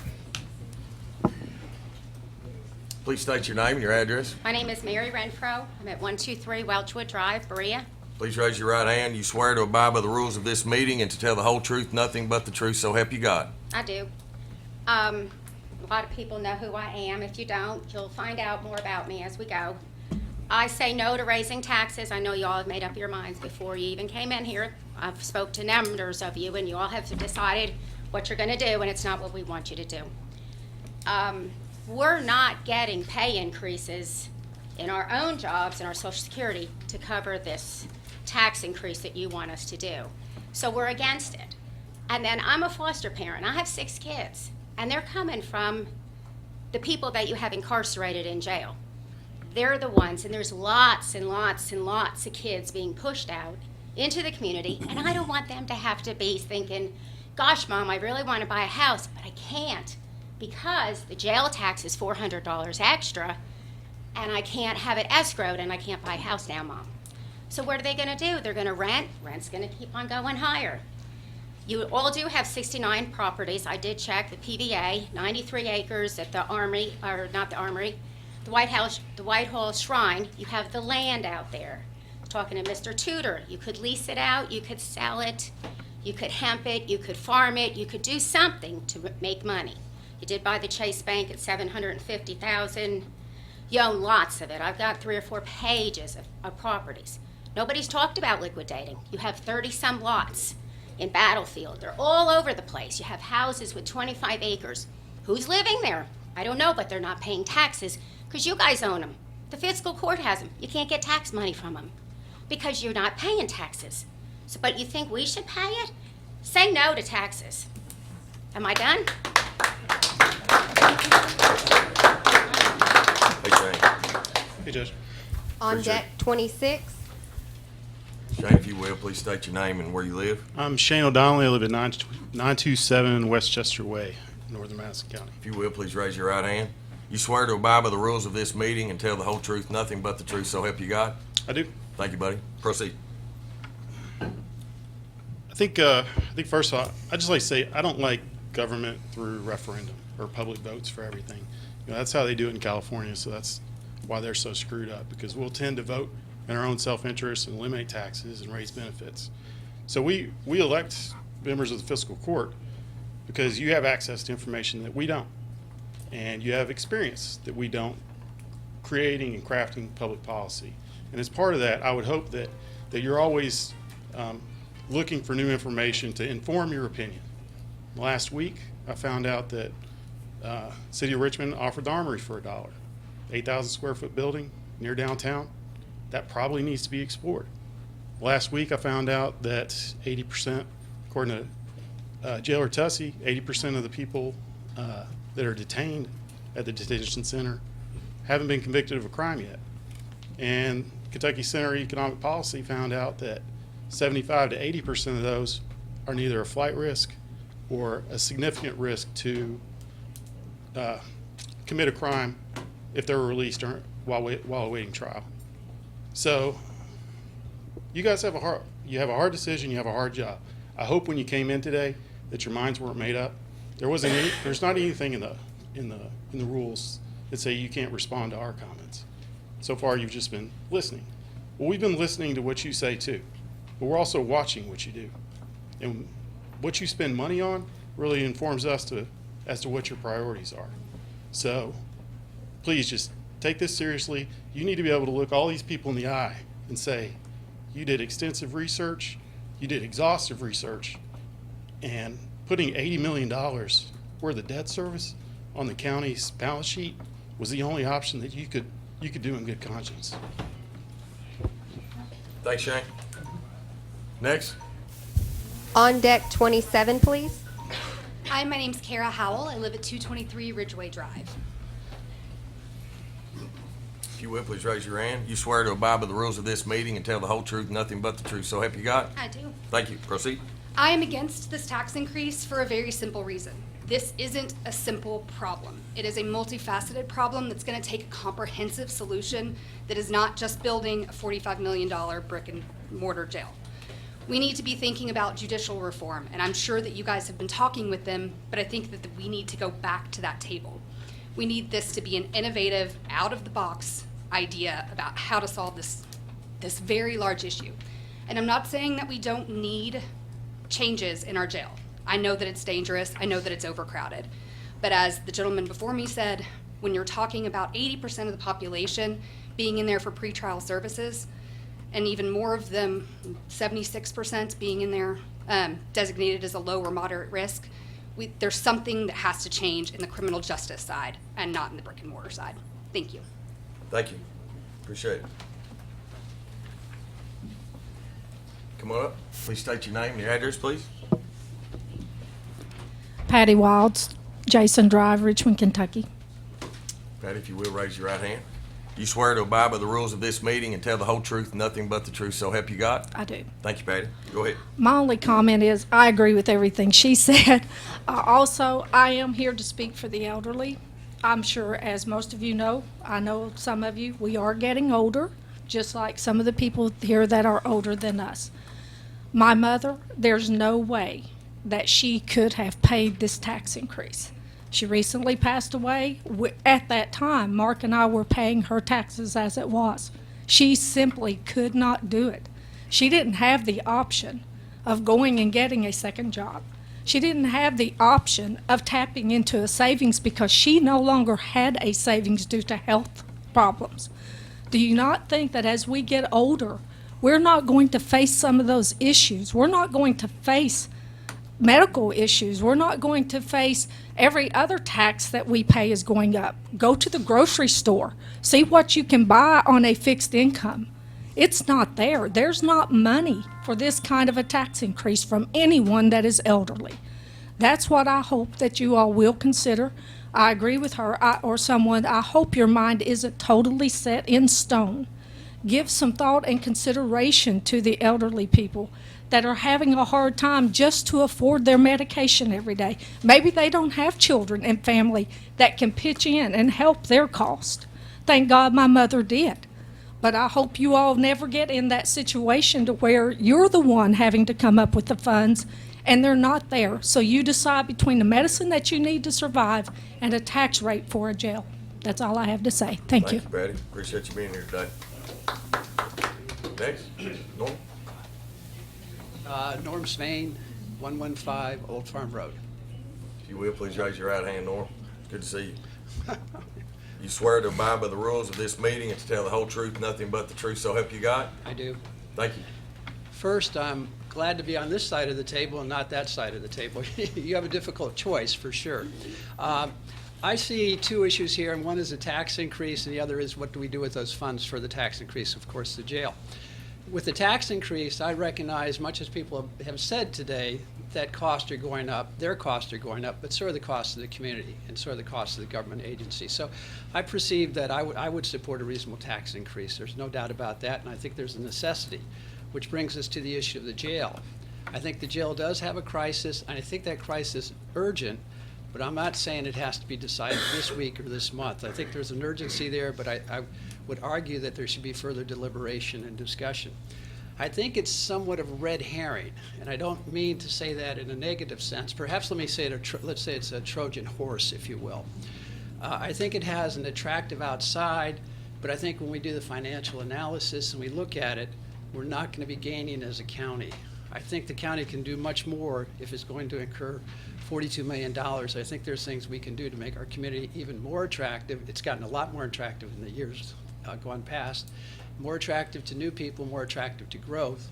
Please state your name and your address. My name is Mary Renfro. I'm at 123 Welchwood Drive, Berea. Please raise your right hand. You swear to abide by the rules of this meeting and to tell the whole truth, nothing but the truth, so help you God. I do. A lot of people know who I am. If you don't, you'll find out more about me as we go. I say no to raising taxes. I know you all have made up your minds before you even came in here. I've spoke to numbers of you, and you all have decided what you're going to do, and it's not what we want you to do. We're not getting pay increases in our own jobs and our Social Security to cover this tax increase that you want us to do. So we're against it. And then I'm a foster parent. I have 6 kids, and they're coming from the people that you have incarcerated in jail. They're the ones, and there's lots and lots and lots of kids being pushed out into the community, and I don't want them to have to be thinking, gosh, Mom, I really want to buy a house, but I can't because the jail tax is $400 extra, and I can't have it escrowed, and I can't buy a house now, Mom. So what are they going to do? They're going to rent. Rent's going to keep on going higher. You all do have 69 properties. I did check the PVA, 93 acres at the Armory, or not the Armory, the Whitehall Shrine. You have the land out there. Talking to Mr. Tudor, you could lease it out, you could sell it, you could hemp it, you could farm it, you could do something to make money. You did buy the Chase Bank at $750,000. You own lots of it. I've got 3 or 4 pages of properties. Nobody's talked about liquidating. You have 30-some lots in Battlefield. They're all over the place. You have houses with 25 acres. Who's living there? I don't know, but they're not paying taxes because you guys own them. The fiscal court has them. You can't get tax money from them because you're not paying taxes. So, but you think we should pay it? Say no to taxes. Am I done? Hey, Shane. Hey, Judge. On Appreciate deck 26. Shane, if you will, please state your name and where you live. I'm Shane O'Donnell. I live at 927 Westchester Way, Northern Madison County. If you will, please raise your right hand. You swear to abide by the rules of this meeting and tell the whole truth, nothing but the truth, so help you God? I do. Thank you, buddy. Proceed. I think first of all, I just like to say I don't like government through referendum or public votes for everything. You know, that's how they do it in California, so that's why they're so screwed up, because we'll tend to vote in our own self-interest and eliminate taxes and raise benefits. So we elect members of the fiscal court because you have access to information that we don't, and you have experience that we don't creating and crafting public policy. And as part of that, I would hope that you're always looking for new information to inform your opinion. Last week, I found out that City of Richmond offered the Armory for $1. 8,000 square foot building near downtown. That probably needs to be explored. Last week, I found out that 80%, according to Jailer Tussey, 80% of the people that are detained at the detention center haven't been convicted of a crime yet. And Kentucky Center of Economic Policy found out that 75 to 80% of those are neither a flight risk or a significant risk to commit a crime if they were released while awaiting trial. So you guys have a hard decision, you have a hard job. I hope when you came in today that your minds weren't made up. There's not anything in the rules that say you can't respond to our comments. So far you've just been listening. Well, we've been listening to what you say too, but we're also watching what you do. And what you spend money on really informs us as to what your priorities are. So please just take this seriously. You need to be able to look all these people in the eye and say, you did extensive research, you did exhaustive research, and putting $80 million worth of debt service on the county's balance sheet was the only option that you could do in good conscience. Thanks, Shane. Next. On deck 27, please. Hi, my name's Cara Howell. I live at 223 Ridgeway Drive. If you will, please raise your hand. You swear to abide by the rules of this meeting and tell the whole truth, nothing but the truth, so help you God? I do. Thank you. Proceed. I am against this tax increase for a very simple reason. This isn't a simple problem. It is a multifaceted problem that's going to take a comprehensive solution that is not just building a $45 million brick and mortar jail. We need to be thinking about judicial reform, and I'm sure that you guys have been talking with them, but I think that we need to go back to that table. We need this to be an innovative, out-of-the-box idea about how to solve this very large issue. And I'm not saying that we don't need changes in our jail. I know that it's dangerous. I know that it's overcrowded. But as the gentleman before me said, when you're talking about 80% of the population being in there for pretrial services, and even more of them, 76% being in there designated as a low or moderate risk. There's something that has to change in the criminal justice side and not in the brick and mortar side. Thank you. Thank you. Appreciate it. Come on up. Please state your name and your address, please. Patty Wilds, Jason Drive, Richmond, Kentucky. Patty, if you will, raise your right hand. You swear to abide by the rules of this meeting and tell the whole truth, nothing but the truth, so help you God? I do. Thank you, Patty. Go ahead. My only comment is I agree with everything she said. Also, I am here to speak for the elderly. I'm sure, as most of you know, I know some of you, we are getting older, just like some of the people here that are older than us. My mother, there's no way that she could have paid this tax increase. She recently passed away. At that time, Mark and I were paying her taxes as it was. She simply could not do it. She didn't have the option of going and getting a second job. She didn't have the option of tapping into a savings because she no longer had a savings due to health problems. Do you not think that as we get older, we're not going to face some of those issues? We're not going to face medical issues. We're not going to face every other tax that we pay is going up. Go to the grocery store. See what you can buy on a fixed income. It's not there. There's not money for this kind of a tax increase from anyone that is elderly. That's what I hope that you all will consider. I agree with her or someone. I hope your mind isn't totally set in stone. Give some thought and consideration to the elderly people that are having a hard time just to afford their medication every day. Maybe they don't have children and family that can pitch in and help their cost. Thank God my mother did. But I hope you all never get in that situation to where you're the one having to come up with the funds and they're not there. So you decide between the medicine that you need to survive and a tax rate for a jail. That's all I have to say. Thank you. Thank you, Patty. Appreciate you being here today. Next, Norm. Norm Swain, 115 Old Farm Road. If you will, please raise your right hand, Norm. Good to see you. You swear to abide by the rules of this meeting and to tell the whole truth, nothing but the truth, so help you God? I do. Thank you. First, I'm glad to be on this side of the table and not that side of the table. You have a difficult choice, for sure. I see two issues here, and one is a tax increase, and the other is what do we do with those funds for the tax increase, of course, the jail. With the tax increase, I recognize, much as people have said today, that costs are going up, their costs are going up, but so are the costs of the community, and so are the costs of the government agency. So I perceive that I would support a reasonable tax increase. There's no doubt about that, and I think there's a necessity, which brings us to the issue of the jail. I think the jail does have a crisis, and I think that crisis is urgent, but I'm not saying it has to be decided this week or this month. I think there's an urgency there, but I would argue that there should be further deliberation and discussion. I think it's somewhat of a red herring, and I don't mean to say that in a negative sense. Perhaps let me say let's say it's a Trojan horse, if you will. I think it has an attractive outside, but I think when we do the financial analysis and we look at it, we're not going to be gaining as a county. I think the county can do much more if it's going to incur $42 million. I think there's things we can do to make our community even more attractive. It's gotten a lot more attractive in the years gone past, more attractive to new people, more attractive to growth,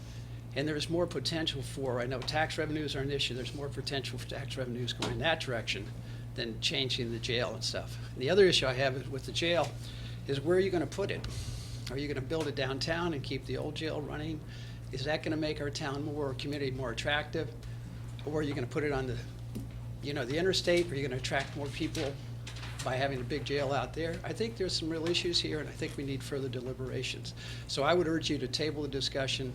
and there's more potential for, I know tax revenues are an issue, there's more potential for tax revenues going that direction than changing the jail and stuff. And the other issue I have with the jail is where are you going to put it? Are you going to build it downtown and keep the old jail running? Is that going to make our town more, community more attractive? Or are you going to put it on the, the interstate? Are you going to attract more people by having a big jail out there? I think there's some real issues here, and I think we need further deliberations. So I would urge you to table the discussion,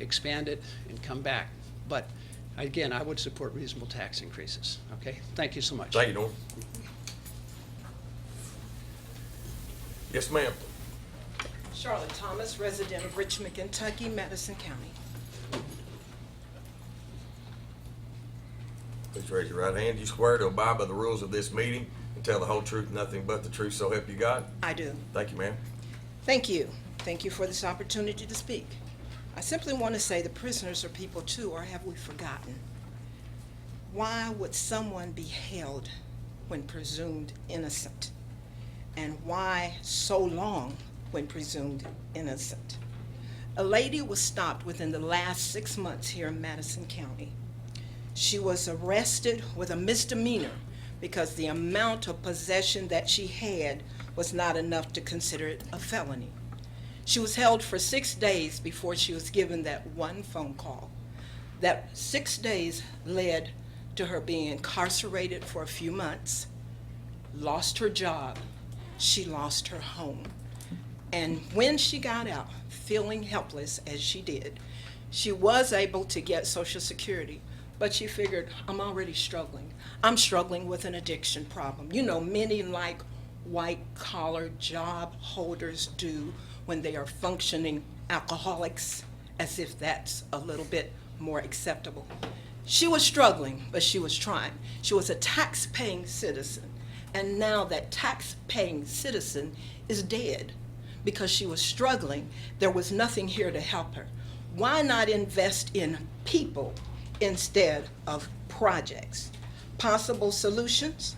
expand it, and come back. But again, I would support reasonable tax increases. Okay? Thank you so much. Thank you, Norm. Yes, ma'am. Charlotte Thomas, resident of Richmond, Kentucky, Madison County. Please raise your right hand. You swear to abide by the rules of this meeting and tell the whole truth, nothing but the truth, so help you God? I do. Thank you, ma'am. Thank you. Thank you for this opportunity to speak. I simply want to say the prisoners are people too, or have we forgotten? Why would someone be held when presumed innocent? And why so long when presumed innocent. A lady was stopped within the last 6 months here in Madison County. She was arrested with a misdemeanor because the amount of possession that she had was not enough to consider it a felony. She was held for 6 days before she was given that one phone call. That 6 days led to her being incarcerated for a few months, lost her job, she lost her home. And when she got out, feeling helpless as she did, she was able to get Social Security, but she figured, I'm already struggling. I'm struggling with an addiction problem. You know, many like white-collar job holders do when they are functioning alcoholics, as if that's a little bit more acceptable. She was struggling, but she was trying. She was a tax-paying citizen, and now that tax-paying citizen is dead. Because she was struggling, there was nothing here to help her. Why not invest in people instead of projects? Possible solutions?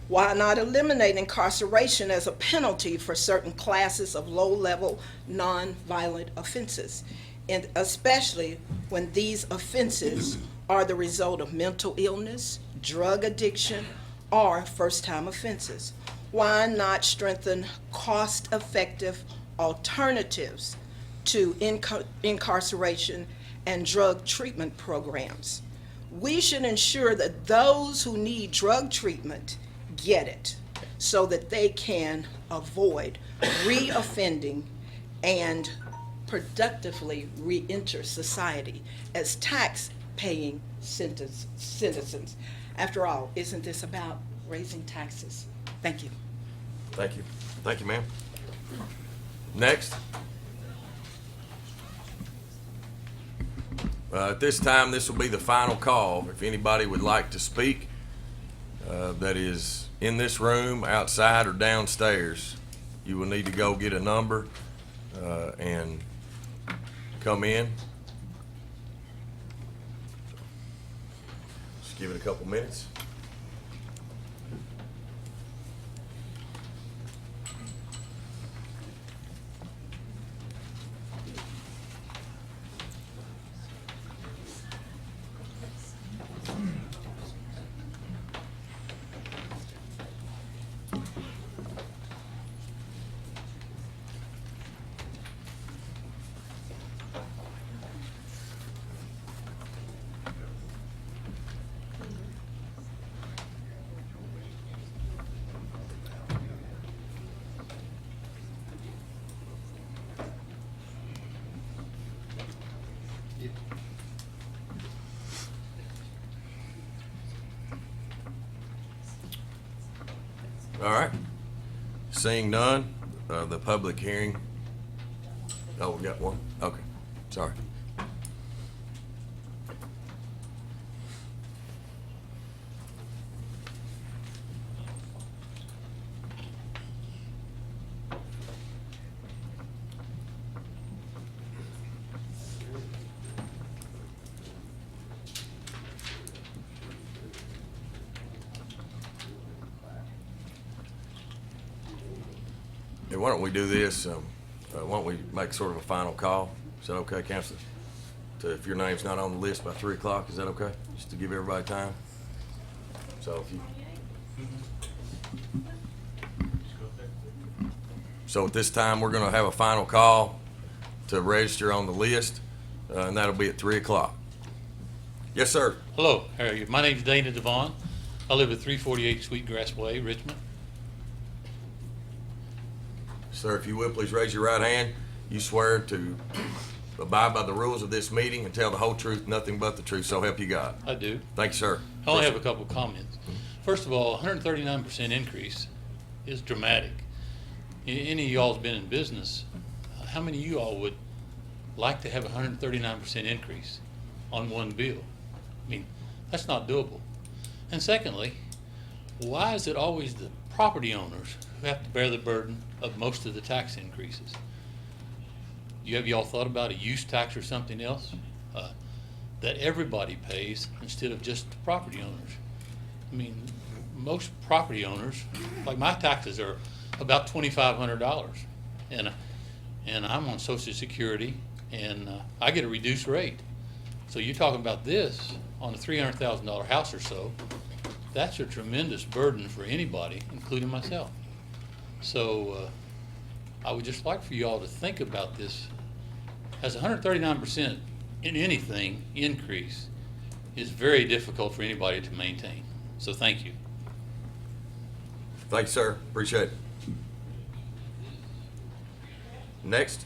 Why not eliminate incarceration as a penalty for certain classes of low-level, non-violent offenses, and especially when these offenses are the result of mental illness, drug addiction, or first-time offenses? Why not strengthen cost-effective alternatives to incarceration and drug treatment programs? We should ensure that those who need drug treatment get it so that they can avoid reoffending and productively re-enter society as tax-paying citizens. After all, isn't this about raising taxes? Thank you. Thank you. Thank you, ma'am. Next. At this time, this will be the final call. If anybody would like to speak that is in this room, outside, or downstairs, you will need to go get a number and come in. Just give it a couple minutes. All right. Seeing none, the public hearing. Oh, we got one? Okay. Sorry. Yeah, why don't we do this? Why don't we make sort of a final call? Is that okay, Counselor? If your name's not on the list by 3 o'clock, is that okay? Just to give everybody time? So if you... So at this time, we're gonna have a final call to register on the list, and that'll be at 3 o'clock. Yes, sir. Hello, how are you? My name's Devon. I live at 348 Sweetgrass Way, Richmond. Sir, if you will, please raise your right hand. You swear to abide by the rules of this meeting and tell the whole truth, nothing but the truth, so help you God. I do. Thank you, sir. I only have a couple of comments. First of all, 139% increase is dramatic. Any of y'all's been in business, how many of you all would like to have a 139% increase on one bill? I mean, that's not doable. And secondly, why is it always the property owners who have to bear the burden of most of the tax increases? Have y'all thought about a use tax or something else that everybody pays instead of just the property owners? I mean, most property owners, like my taxes are about $2,500. and I'm on Social Security, and I get a reduced rate. So you're talking about this on a $300,000 house or so. That's a tremendous burden for anybody, including myself. So I would just like for you all to think about this. As 139% in anything increase is very difficult for anybody to maintain. So thank you. Thank you, sir. Appreciate it. Next.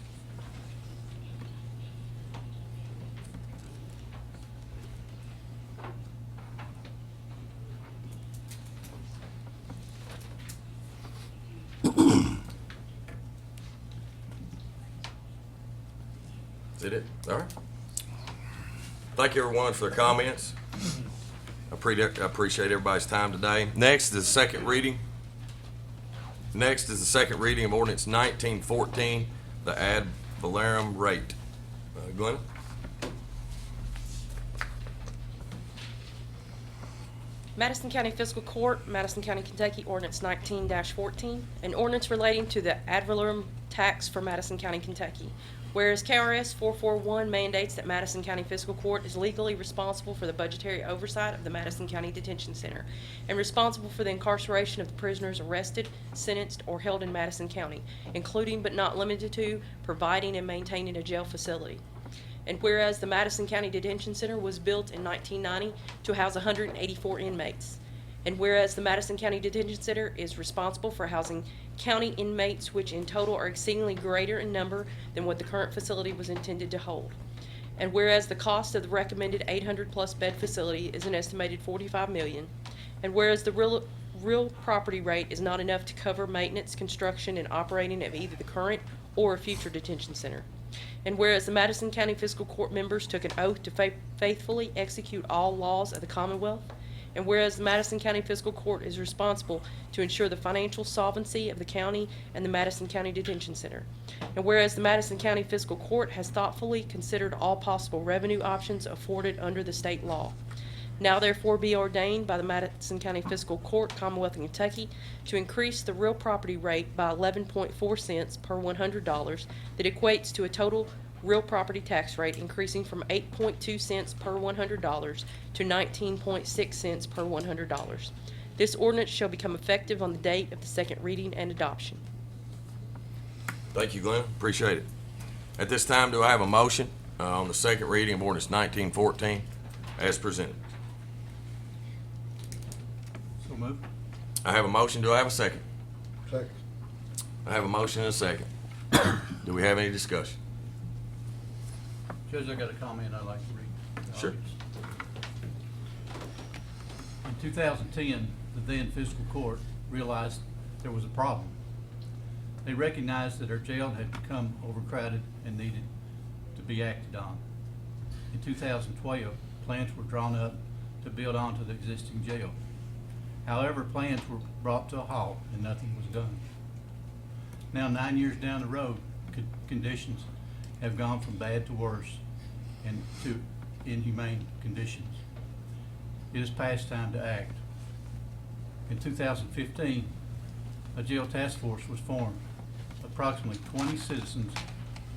Is it? All right. Thank you, everyone, for their comments. I appreciate everybody's time today. Next is the second reading. Next is the second reading of ordinance 1914, the ad valorem rate. Glenn? Madison County Fiscal Court, Madison County, Kentucky, Ordinance 19-14, an ordinance relating to the ad valorem tax for Madison County, Kentucky. Whereas KRS 441 mandates that Madison County Fiscal Court is legally responsible for the budgetary oversight of the Madison County Detention Center and responsible for the incarceration of the prisoners arrested, sentenced, or held in Madison County, including but not limited to providing and maintaining a jail facility. And whereas the Madison County Detention Center was built in 1990 to house 184 inmates. And whereas the Madison County Detention Center is responsible for housing county inmates, which in total are exceedingly greater in number than what the current facility was intended to hold. And whereas the cost of the recommended 800-plus bed facility is an estimated $45 million. And whereas the real property rate is not enough to cover maintenance, construction, and operating of either the current or a future detention center. And whereas the Madison County Fiscal Court members took an oath to faithfully execute all laws of the Commonwealth. And whereas the Madison County Fiscal Court is responsible to ensure the financial solvency of the county and the Madison County Detention Center. And whereas the Madison County Fiscal Court has thoughtfully considered all possible revenue options afforded under the state law. Now therefore be ordained by the Madison County Fiscal Court, Commonwealth of Kentucky, to increase the real property rate by 11.4 cents per $100 that equates to a total real property tax rate increasing from 8.2 cents per $100 to 19.6 cents per $100. This ordinance shall become effective on the date of the second reading and adoption. Thank you, Glenn. Appreciate it. At this time, do I have a motion on the second reading of ordinance 1914 as presented? So moved. I have a motion. Do I have a second? Second. I have a motion and a second. Do we have any discussion? Judge, I got a comment I'd like to read. To the Sure. audience. In 2010, the then fiscal court realized there was a problem. They recognized that our jail had become overcrowded and needed to be acted on. In 2012, plans were drawn up to build onto the existing jail. However, plans were brought to a halt and nothing was done. Now, 9 years down the road, conditions have gone from bad to worse and to inhumane conditions. It is past time to act. In 2015, a jail task force was formed. Approximately 20 citizens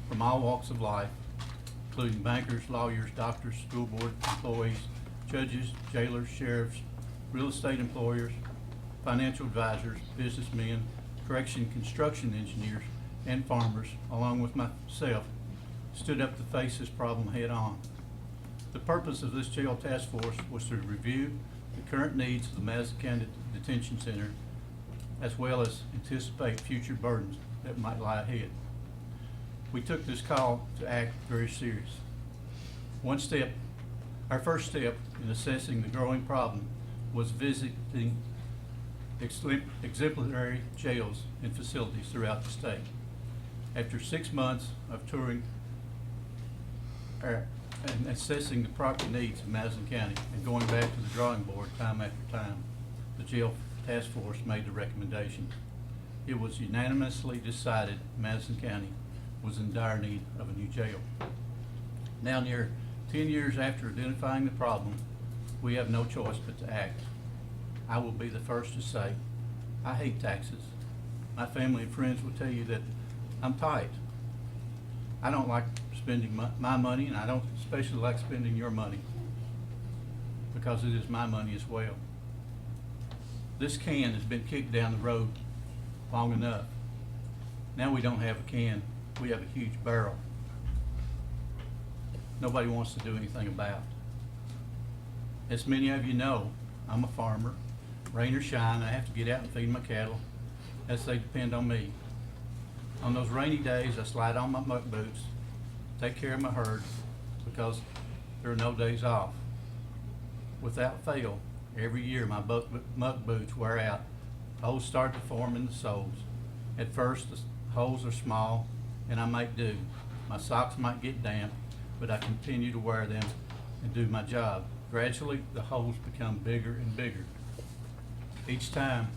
from all walks of life, including bankers, lawyers, doctors, school board employees, judges, jailers, sheriffs, real estate employers, financial advisors, businessmen, construction engineers, and farmers, along with myself, stood up to face this problem head on. The purpose of this jail task force was to review the current needs of the Madison County Detention Center, as well as anticipate future burdens that might lie ahead. We took this call to act very serious. Our first step in assessing the growing problem was visiting exemplary jails and facilities throughout the state. After 6 months of touring and assessing the property needs of Madison County and going back to the drawing board time after time, the jail task force made the recommendation. It was unanimously decided Madison County was in dire need of a new jail. Now, near 10 years after identifying the problem, we have no choice but to act. I will be the first to say, I hate taxes. My family and friends will tell you that I'm tight. I don't like spending my money, and I don't especially like spending your money, because it is my money as well. This can has been kicked down the road long enough. Now we don't have a can, we have a huge barrel. Nobody wants to do anything about it. As many of you know, I'm a farmer. Rain or shine, I have to get out and feed my cattle, as they depend on me. On those rainy days, I slide on my muck boots, take care of my herd, because there are no days off. Without fail, every year my muck boots wear out. Holes start to form in the soles. At first, the holes are small, and I make do. My socks might get damp, but I continue to wear them and do my job. Gradually, the holes become bigger and bigger. Each time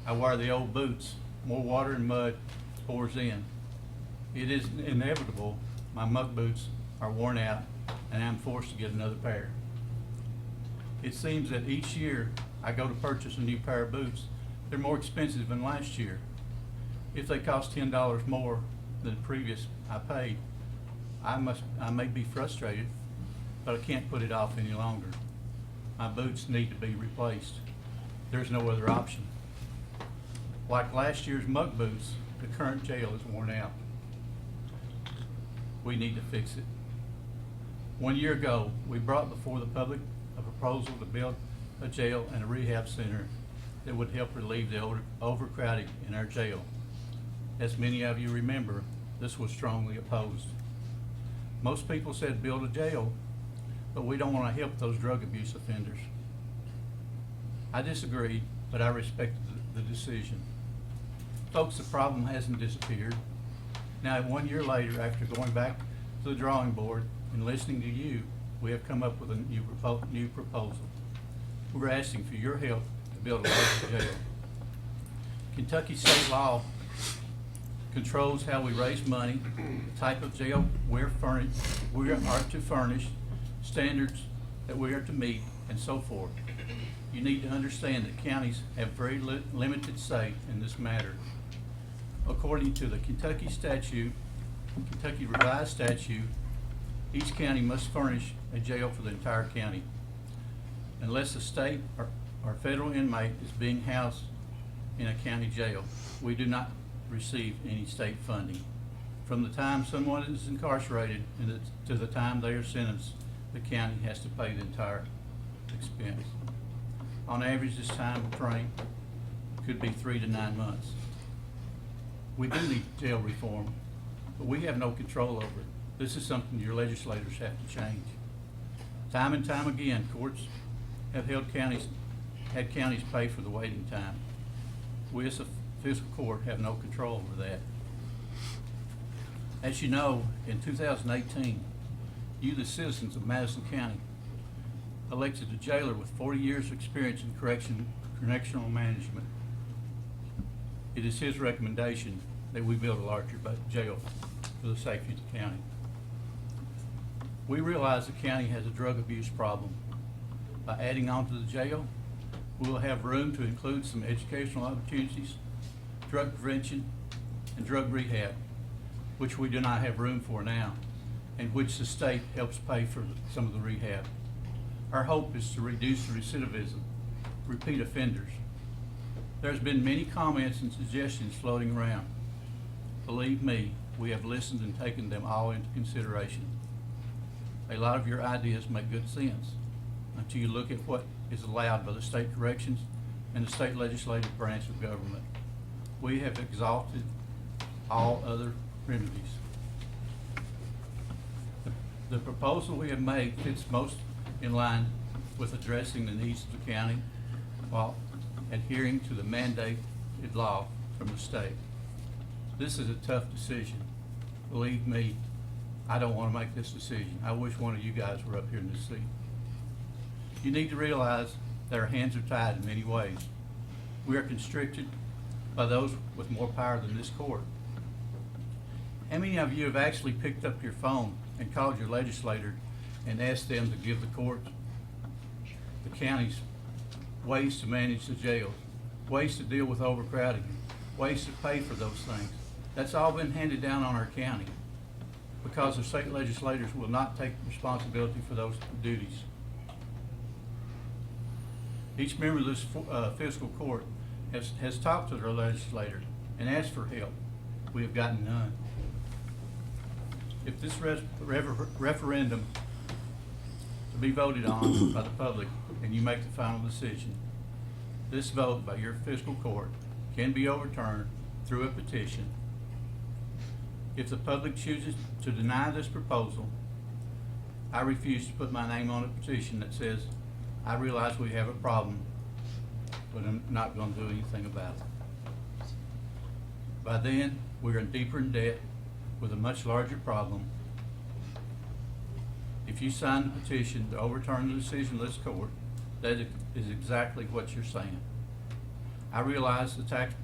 I wear the old boots, more water and mud pours in. It is inevitable my muck boots are worn out, and I'm forced to get another pair. It seems that each year I go to purchase a new pair of boots, they're more expensive than last year. If they cost $10 more than the previous I paid, I may be frustrated, but I can't put it off any longer. My boots need to be replaced. There's no other option. Like last year's muck boots, the current jail is worn out. We need to fix it. 1 year ago, we brought before the public a proposal to build a jail and a rehab center that would help relieve the overcrowding in our jail. As many of you remember, this was strongly opposed. Most people said build a jail, but we don't want to help those drug abuse offenders. I disagreed, but I respected the decision. Folks, the problem hasn't disappeared. Now, 1 year later, after going back to the drawing board and listening to you, we have come up with a new proposal. We're asking for your help to build a larger jail. Kentucky state law controls how we raise money, the type of jail we are to furnish, standards that we are to meet, and so forth. You need to understand that counties have very limited say in this matter. According to the Kentucky revised statute, each county must furnish a jail for the entire county. Unless a state or federal inmate is being housed in a county jail, we do not receive any state funding. From the time someone is incarcerated to the time they are sentenced, the county has to pay the entire expense. On average, this time frame could be 3 to 9 months. We do need jail reform, but we have no control over it. This is something your legislators have to change. Time and time again, courts have had counties pay for the waiting time. We as a fiscal court have no control over that. As you know, in 2018, you, the citizens of Madison County, elected a jailer with 40 years of experience in correctional management. It is his recommendation that we build a larger jail for the safety of the county. We realize the county has a drug abuse problem. By adding on to the jail, we will have room to include some educational opportunities, drug prevention, and drug rehab, which we do not have room for now, and which the state helps pay for some of the rehab. Our hope is to reduce recidivism, repeat offenders. There's been many comments and suggestions floating around. Believe me, we have listened and taken them all into consideration. A lot of your ideas make good sense until you look at what is allowed by the state corrections and the state legislative branch of government. We have exhausted all other remedies. The proposal we have made fits most in line with addressing the needs of the county while adhering to the mandated law from the state. This is a tough decision. Believe me, I don't want to make this decision. I wish one of you guys were up here in this seat. You need to realize that our hands are tied in many ways. We are constricted by those with more power than this court. How many of you have actually picked up your phone and called your legislator and asked them to give the court, the counties, ways to manage the jails, ways to deal with overcrowding, ways to pay for those things? That's all been handed down on our county because the state legislators will not take responsibility for those duties. Each member of this fiscal court has talked to their legislator and asked for help. We have gotten none. If this referendum to be voted on by the public and you make the final decision, this vote by your fiscal court can be overturned through a petition. If the public chooses to deny this proposal, I refuse to put my name on a petition that says, I realize we have a problem, but I'm not going to do anything about it. By then, we're deeper in debt with a much larger problem. If you sign the petition to overturn the decision of this court, that is exactly what you're saying. I realize the tax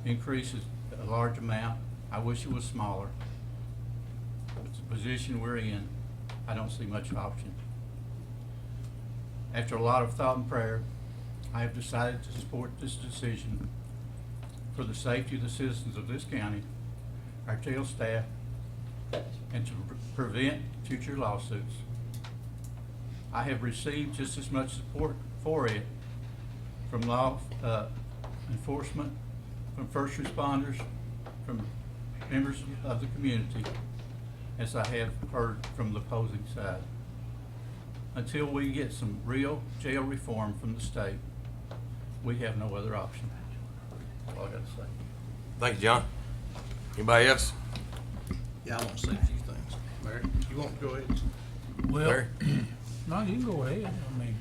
increase is a large amount. I wish it was smaller. But the position we're in, I don't see much option. After a lot of thought and prayer, I have decided to support this decision for the safety of the citizens of this county, our jail staff, and to prevent future lawsuits. I have received just as much support for it from law enforcement, from first responders, from members of the community, as I have heard from the opposing side. Until we get some real jail reform from the state, we have no other option. That's all I got to say. Thank you, John. Anybody else? Yeah, I want to say a few things. Larry, you want to go ahead? Well, Larry? no, you can go ahead. I mean,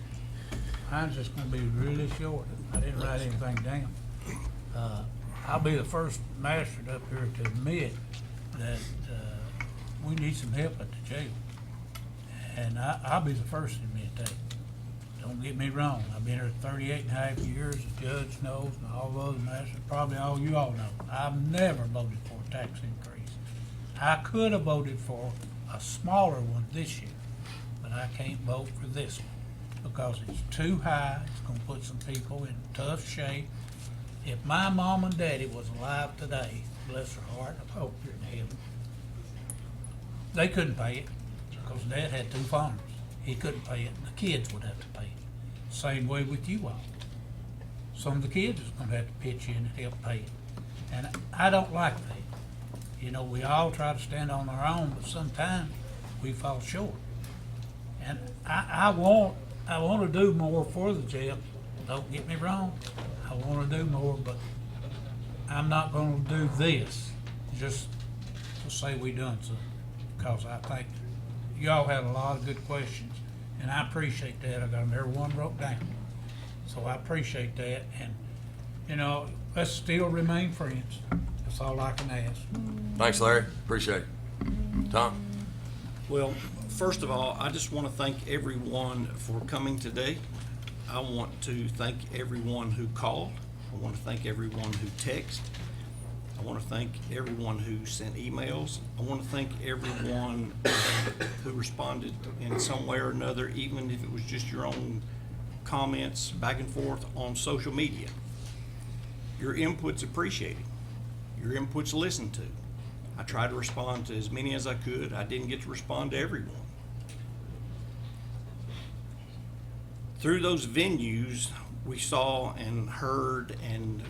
mine's just gonna be really short. I didn't write anything down. I'll be the first master up here to admit that, we need some help at the jail. And I'll be the first to admit that. Don't get me wrong. I've been here 38 and a half years. The judge knows, and all the other masters, probably all you all know. I've never voted for a tax increase. I could have voted for a smaller one this year, but I can't vote for this one because it's too high. It's gonna put some people in tough shape. If my mom and daddy was alive today, bless their heart, I hope you're in heaven, they couldn't pay it because Dad had 2 farms. He couldn't pay it, and the kids would have to pay it. Same way with you all. Some of the kids is gonna have to pitch in and help pay it. And I don't like that. You know, we all try to stand on our own, but sometimes we fall short. And I want to do more for the jail. Don't get me wrong. I want to do more, but I'm not going to do this just to say we done something. Because I think y'all had a lot of good questions, and I appreciate that. I got them every one wrote down. So I appreciate that. And, you know, let's still remain friends. That's all I can ask. Thanks, Larry. Appreciate it. Tom? Well, first of all, I just want to thank everyone for coming today. I want to thank everyone who called. I want to thank everyone who texted. I want to thank everyone who sent emails. I want to thank everyone who responded in some way or another, even if it was just your own comments back and forth on social media. Your input's appreciated. Your input's listened to. I tried to respond to as many as I could. I didn't get to respond to everyone. Through those venues, we saw and heard and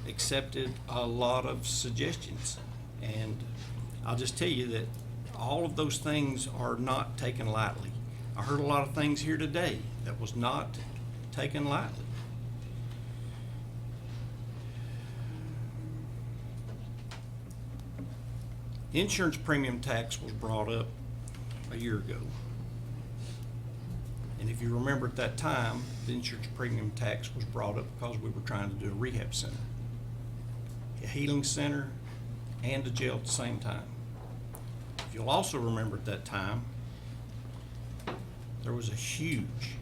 accepted a lot of suggestions. And I'll just tell you that all of those things are not taken lightly. I heard a lot of things here today that was not taken lightly. Insurance premium tax was brought up a year ago. And if you remember at that time, the insurance premium tax was brought up because we were trying to do a rehab center, a healing center, and a jail at the same time. If you'll also remember at that time, there was a huge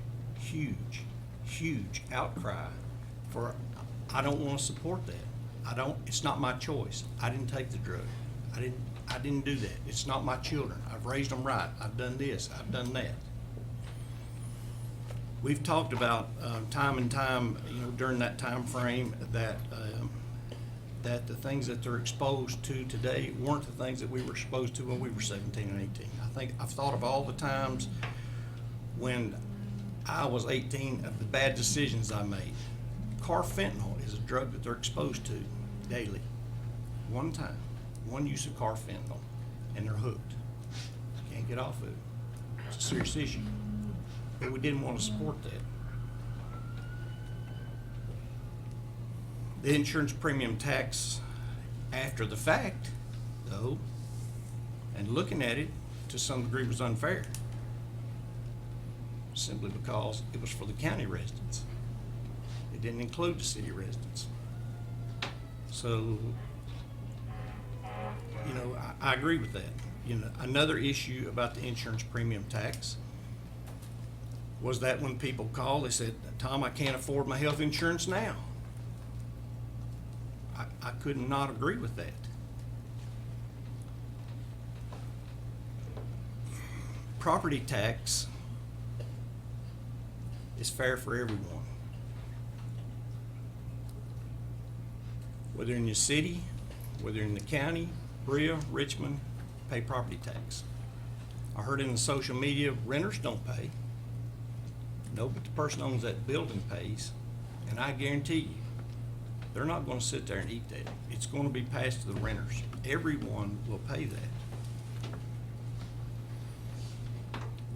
outcry for, I don't want to support that. It's not my choice. I didn't take the drug. I didn't do that. It's not my children. I've raised them right. I've done this. I've done that. We've talked about time and time, during that time frame that that the things that they're exposed to today weren't the things that we were exposed to when we were 17 and 18. I think I've thought of all the times when I was 18 of the bad decisions I made. Carfentanil is a drug that they're exposed to daily. One time, one use of carfentanil, and they're hooked. Can't get off of it. It's a serious issue. But we didn't want to support that. The insurance premium tax after the fact, though, and looking at it to some degree was unfair. Simply because it was for the county residents. It didn't include the city residents. So, you know, I agree with that. You know, another issue about the insurance premium tax was that when people call, they said, Tom, I can't afford my health insurance now. I could not agree with that. Property tax is fair for everyone. Whether in your city, whether in the county, Brea, Richmond, pay property tax. I heard in the social media, renters don't pay. No, but the person who owns that building pays. And I guarantee you, they're not going to sit there and eat that. It's going to be passed to the renters. Everyone will pay that.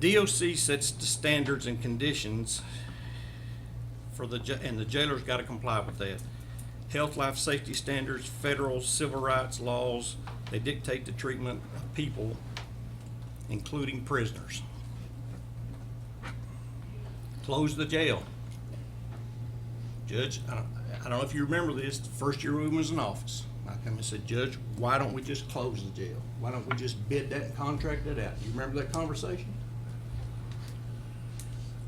DOC sets the standards and conditions for and the jailer's got to comply with that. Health, life, safety standards, federal civil rights laws, they dictate the treatment of people, including prisoners. Close the jail. Judge, I don't know if you remember this, the first year we was in office. I come and said, Judge, why don't we just close the jail? Why don't we just bid that and contract that out? You remember that conversation?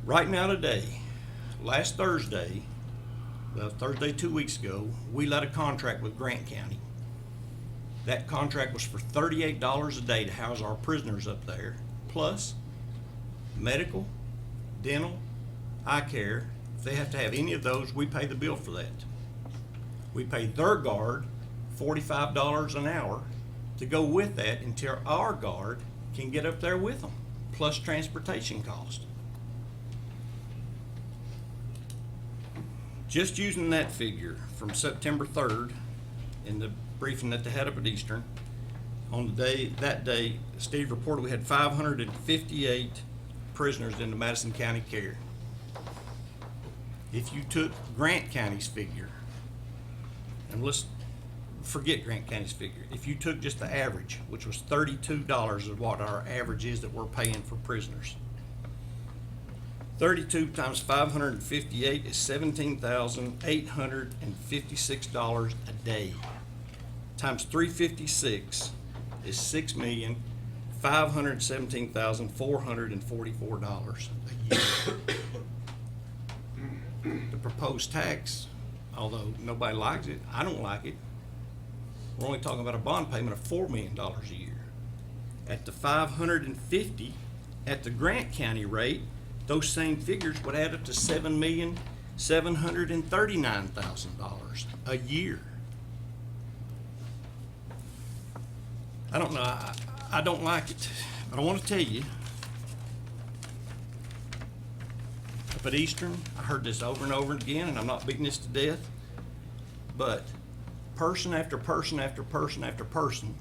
Right now today, last Thursday, Thursday 2 weeks ago, we let a contract with Grant County. That contract was for $38 a day to house our prisoners up there, plus medical, dental, eye care. If they have to have any of those, we pay the bill for that. We pay their guard $45 an hour to go with that until our guard can get up there with them, plus transportation cost. Just using that figure from September 3rd in the briefing that they had up at Eastern, on that day, Steve reported we had 558 prisoners in the Madison County care. If you took Grant County's figure, and let's forget Grant County's figure, if you took just the average, which was $32 is what our average is that we're paying for prisoners. 32 times 558 is $17,856 a day. Times 356 is $6,517,444 a year. The proposed tax, although nobody likes it, I don't like it. We're only talking about a bond payment of $4 million a year. At the 550 at the Grant County rate, those same figures would add up to $7,739,000 a year. I don't know. I don't like it. But I want to tell you, up at Eastern, I heard this over and over again, and I'm not beating this to death, but person after person after person after person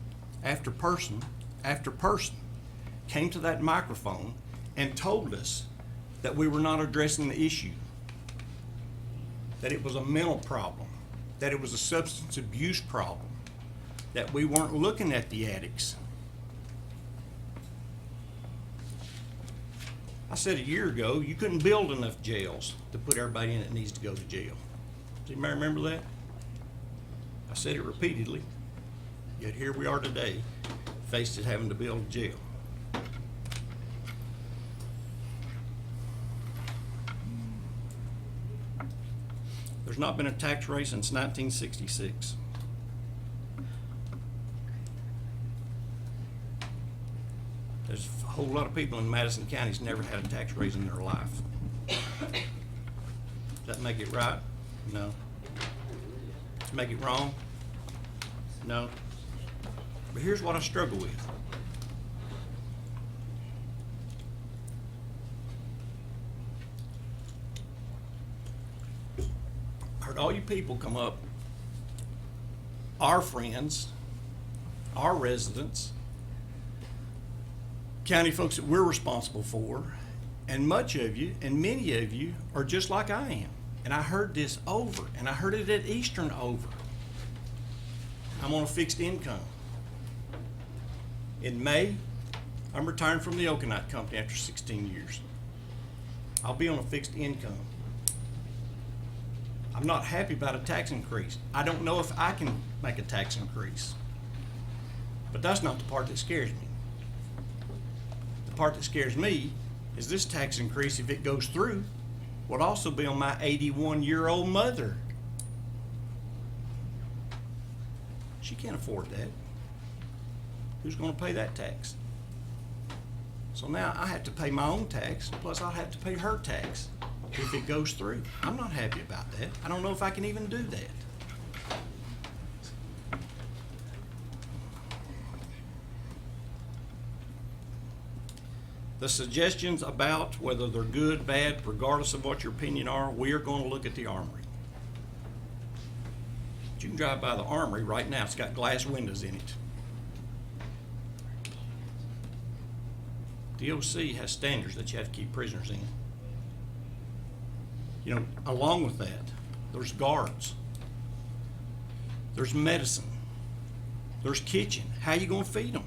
after person after person came to that microphone and told us that we were not addressing the issue, that it was a mental problem, that it was a substance abuse problem, that we weren't looking at the addicts. I said a year ago, you couldn't build enough jails to put everybody in that needs to go to jail. Does anybody remember that? I said it repeatedly, yet here we are today, faced with having to build a jail. There's not been a tax raise since 1966. There's a whole lot of people in Madison County who's never had a tax raise in their life. Does that make it right? No. Does it make it wrong? No. But here's what I struggle with. I heard all you people come up, our friends, our residents, county folks that we're responsible for, and much of you and many of you are just like I am. And I heard this over, and I heard it at Eastern over. I'm on a fixed income. In May, I'm retiring from the Oconite Company after 16 years. I'll be on a fixed income. I'm not happy about a tax increase. I don't know if I can make a tax increase. But that's not the part that scares me. The part that scares me is this tax increase, if it goes through, would also be on my 81-year-old mother. She can't afford that. Who's going to pay that tax? So now I have to pay my own tax, plus I'll have to pay her tax if it goes through. I'm not happy about that. I don't know if I can even do that. The suggestions about whether they're good, bad, regardless of what your opinion are, we are going to look at the Armory. But you can drive by the Armory right now. It's got glass windows in it. DOC has standards that you have to keep prisoners in. You know, along with that, there's guards. There's medicine. There's kitchen. How you going to feed them?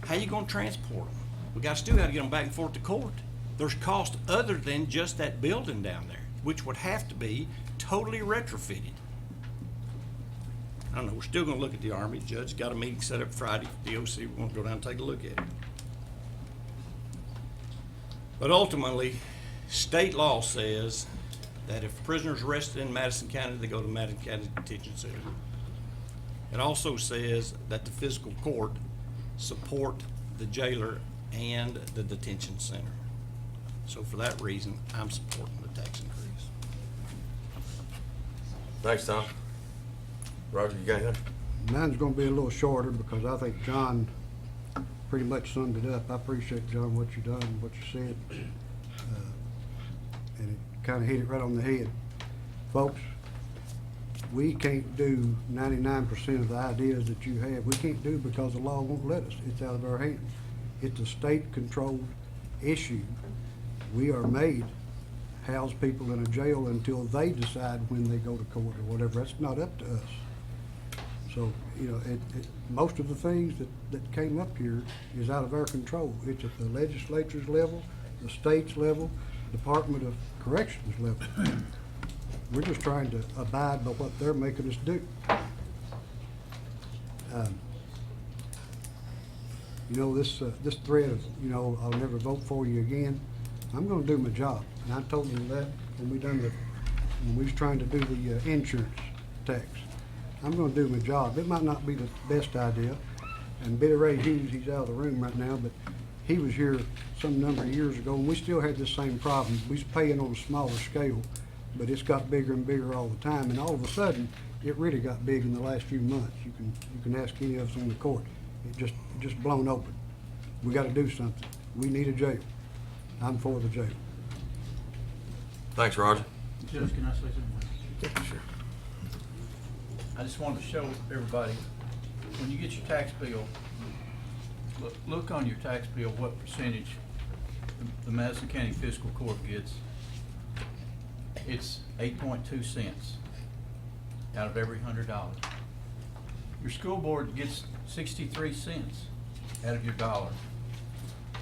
How you going to transport them? We still got to get them back and forth to court. There's cost other than just that building down there, which would have to be totally retrofitted. I don't know, we're still going to look at the Army. The judge got a meeting set up Friday. DOC, we're going to go down and take a look at it. But ultimately, state law says that if prisoners arrested in Madison County, they go to Madison County Detention Center. It also says that the fiscal court support the jailer and the detention center. So for that reason, I'm supporting the tax increase. Thanks, Tom. Roger, you got anything? Mine's gonna be a little shorter because I think John pretty much summed it up. I appreciate, John, what you done, what you said. And it kinda hit it right on the head. Folks, we can't do 99% of the ideas that you have. We can't do because the law won't let us. It's out of our hands. It's a state-controlled issue. We are made house people in a jail until they decide when they go to court or whatever. That's not up to us. So, you know, most of the things that came up here is out of our control. It's at the legislature's level, the state's level, Department of Corrections level. We're just trying to abide by what they're making us do. You know, this threat of, you know, I'll never vote for you again, I'm gonna do my job. And I told them that when we was trying to do the insurance tax. I'm gonna do my job. It might not be the best idea. And Billy Ray Hughes, he's out of the room right now, but he was here some number of years ago, and we still had the same problem. We was paying on a smaller scale, but it's got bigger and bigger all the time. And all of a sudden, it really got big in the last few months. You can ask any of us in the court. It just blown open. We got to do something. We need a jail. I'm for the jail. Thanks, Roger. Judge, can I say something? Sure. I just wanted to show everybody, when you get your tax bill, look on your tax bill what percentage the Madison County Fiscal Court gets. It's 8.2 cents out of every $100. Your school board gets 63 cents out of your dollar.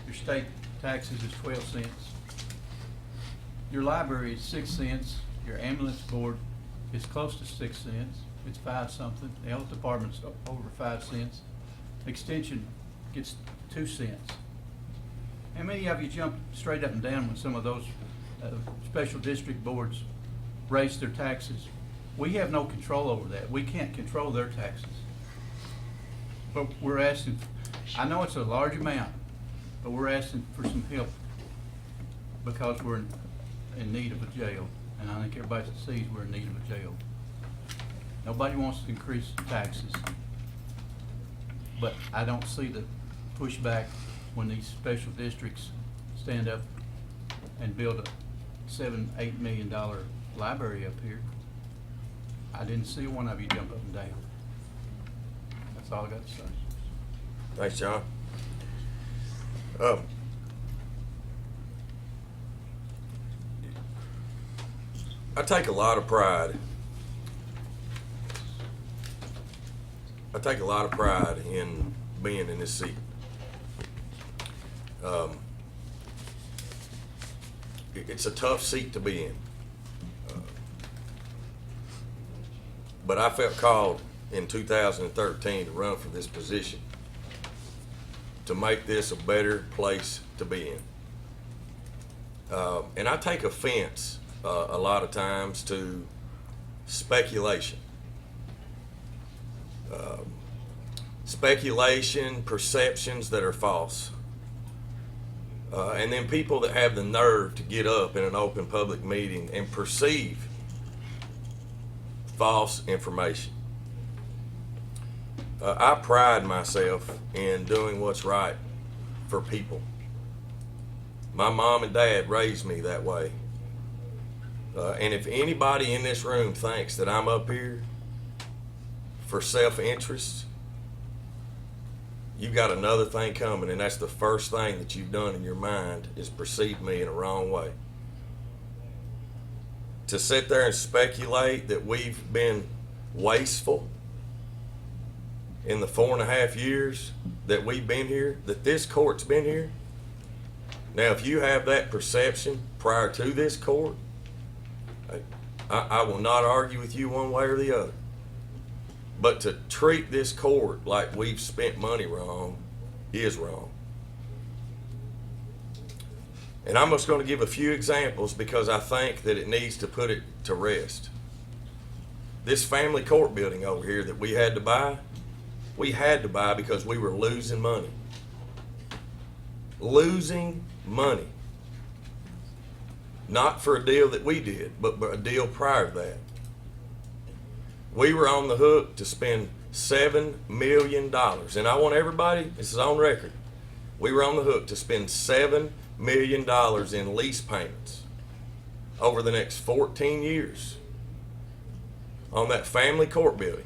Your state taxes is 12 cents. Your library is 6 cents. Your ambulance board is close to 6 cents. It's 5 something. The health department's over 5 cents. Extension gets 2 cents. How many of you jumped straight up and down when some of those special district boards raised their taxes? We have no control over that. We can't control their taxes. But we're asking, I know it's a large amount, but we're asking for some help because we're in need of a jail. And I think everybody sees we're in need of a jail. Nobody wants to increase taxes. But I don't see the pushback when these special districts stand up and build a $7-8 million library up here. I didn't see one of you jump up and down. That's all I got to say. Thanks, John. I take a lot of pride. I take a lot of pride in being in this seat. It's a tough seat to be in. But I felt called in 2013 to run for this position, to make this a better place to be in. And I take offense a lot of times to speculation. Speculation, perceptions that are false. And then people that have the nerve to get up in an open public meeting and perceive false information. I pride myself in doing what's right for people. My mom and dad raised me that way. And if anybody in this room thinks that I'm up here for self-interest, you've got another thing coming, and that's the first thing that you've done in your mind is perceive me in a wrong way. To sit there and speculate that we've been wasteful in the 4.5 years that we've been here, that this court's been here. Now, if you have that perception prior to this court, I will not argue with you one way or the other. But to treat this court like we've spent money wrong is wrong. And I'm just going to give a few examples because I think that it needs to put it to rest. This family court building over here that we had to buy because we were losing money. Losing money. Not for a deal that we did, but a deal prior to that. We were on the hook to spend $7 million. And I want everybody, this is on record, we were on the hook to spend $7 million in lease payments over the next 14 years on that family court building.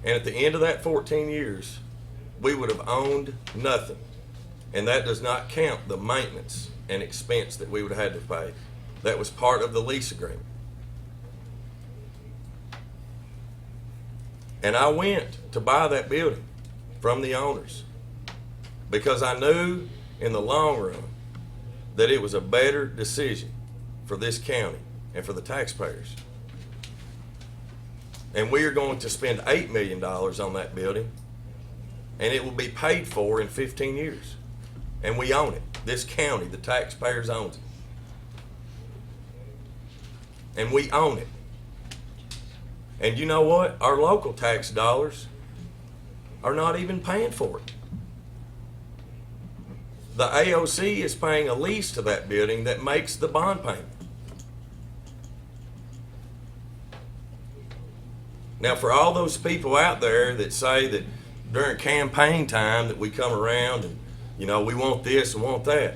And at the end of that 14 years, we would have owned nothing. And that does not count the maintenance and expense that we would have had to pay. That was part of the lease agreement. And I went to buy that building from the owners because I knew in the long run that it was a better decision for this county and for the taxpayers. And we are going to spend $8 million on that building, and it will be paid for in 15 years. And we own it. This county, the taxpayers owns it. And we own it. And you know what? Our local tax dollars are not even paying for it. The AOC is paying a lease to that building that makes the bond payment. Now, for all those people out there that say that during campaign time that we come around and, you know, we want this and want that.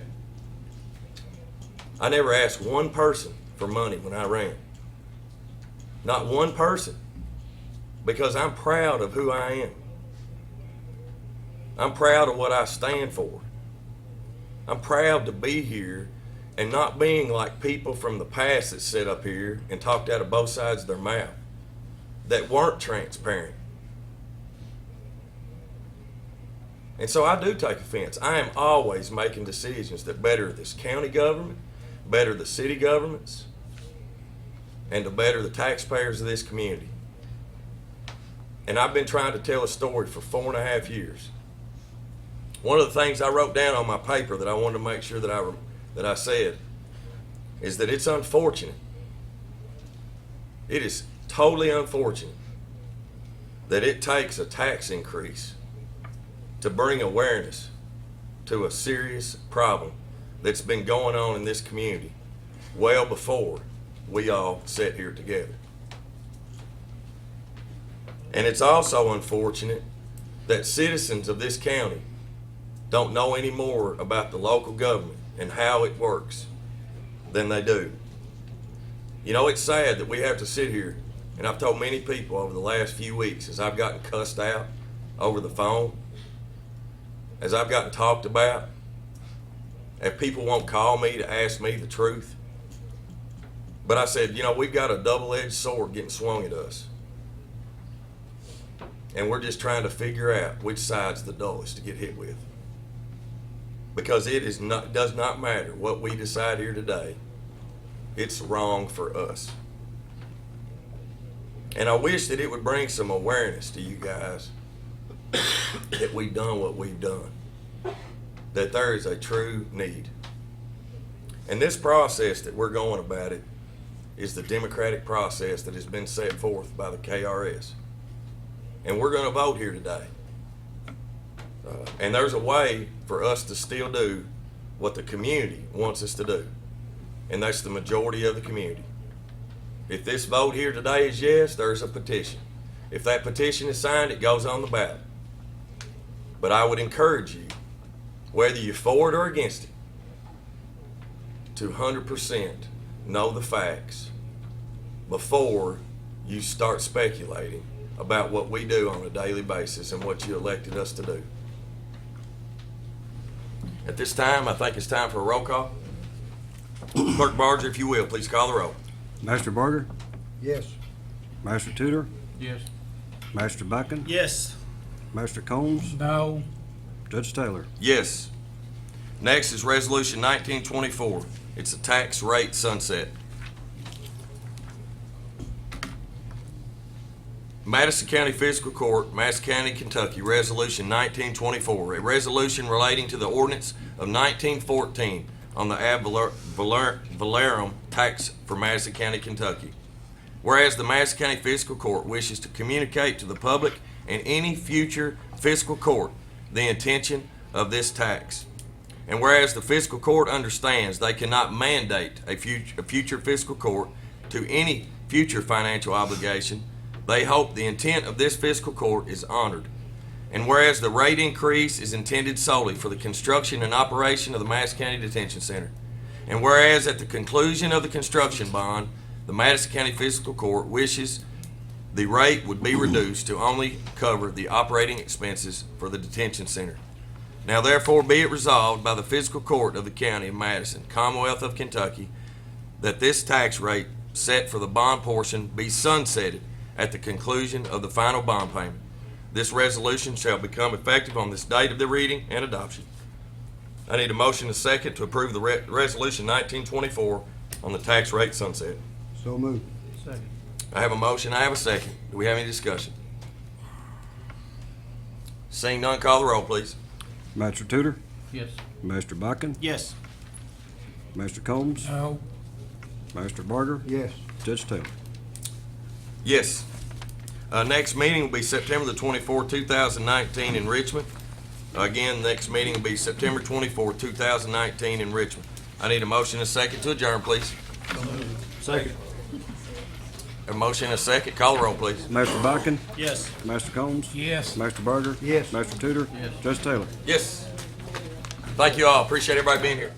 I never asked one person for money when I ran. Not one person. Because I'm proud of who I am. I'm proud of what I stand for. I'm proud to be here and not being like people from the past that sit up here and talked out of both sides of their mouth that weren't transparent. And so I do take offense. I am always making decisions that better this county government, better the city governments, and to better the taxpayers of this community. And I've been trying to tell a story for 4.5 years. One of the things I wrote down on my paper that I wanted to make sure that I said is that it's unfortunate. It is totally unfortunate that it takes a tax increase to bring awareness to a serious problem that's been going on in this community well before we all sat here together. And it's also unfortunate that citizens of this county don't know any more about the local government and how it works than they do. You know, it's sad that we have to sit here, and I've told many people over the last few weeks as I've gotten cussed out over the phone, as I've gotten talked about, if people won't call me to ask me the truth. But I said, you know, we've got a double-edged sword getting swung at us. And we're just trying to figure out which side's the dullest to get hit with. Because it does not matter what we decide here today. It's wrong for us. And I wish that it would bring some awareness to you guys that we've done what we've done. That there is a true need. And this process that we're going about it is the democratic process that has been set forth by the KRS. And we're going to vote here today. And there's a way for us to still do what the community wants us to do. And that's the majority of the community. If this vote here today is yes, there's a petition. If that petition is signed, it goes on the ballot. But I would encourage you, whether you're for it or against it, to 100% know the facts before you start speculating about what we do on a daily basis and what you elected us to do. At this time, I think it's time for a roll call. Clerk Barger, if you will, please call the roll. Master Barger? Yes. Master Tudor? Yes. Master Buchan? Yes. Master Combs? No. Judge Taylor? Yes. Next is Resolution 1924. It's a tax rate sunset. Madison County Fiscal Court, Madison County, Kentucky, Resolution 1924, a resolution relating to the ordinance of 1914 on the ad valorem tax for Madison County, Kentucky. Whereas the Madison County Fiscal Court wishes to communicate to the public and any future fiscal court the intention of this tax. And whereas the fiscal court understands they cannot mandate a future fiscal court to any future financial obligation, they hope the intent of this fiscal court is honored. And whereas the rate increase is intended solely for the construction and operation of the Madison County Detention Center, and whereas at the conclusion of the construction bond, the Madison County Fiscal Court wishes the rate would be reduced to only cover the operating expenses for the detention center. Now therefore be it resolved by the Fiscal Court of the County of Madison, Commonwealth of Kentucky, that this tax rate set for the bond portion be sunsetted at the conclusion of the final bond payment. This resolution shall become effective on this date of the reading and adoption. I need a motion and a second to approve the resolution 1924 on the tax rate sunset. So moved. Second. I have a motion, I have a second. Do we have any discussion? Seeing none, call the roll, please. Master Tudor? Yes. Master Buchan? Yes. Master Combs? No. Master Barger? Yes. Judge Taylor? Yes. Next meeting will be September the 24th, 2019 in Richmond. Again, next meeting will be September 24th, 2019 in Richmond. I need a motion and a second to adjourn, please. Second. A motion and a second. Call the roll, please. Master Buchan? Yes. Master Combs? Yes. Master Barger? Yes. Master Tudor? Yes. Judge Taylor? Yes. Thank you all. Appreciate everybody being here.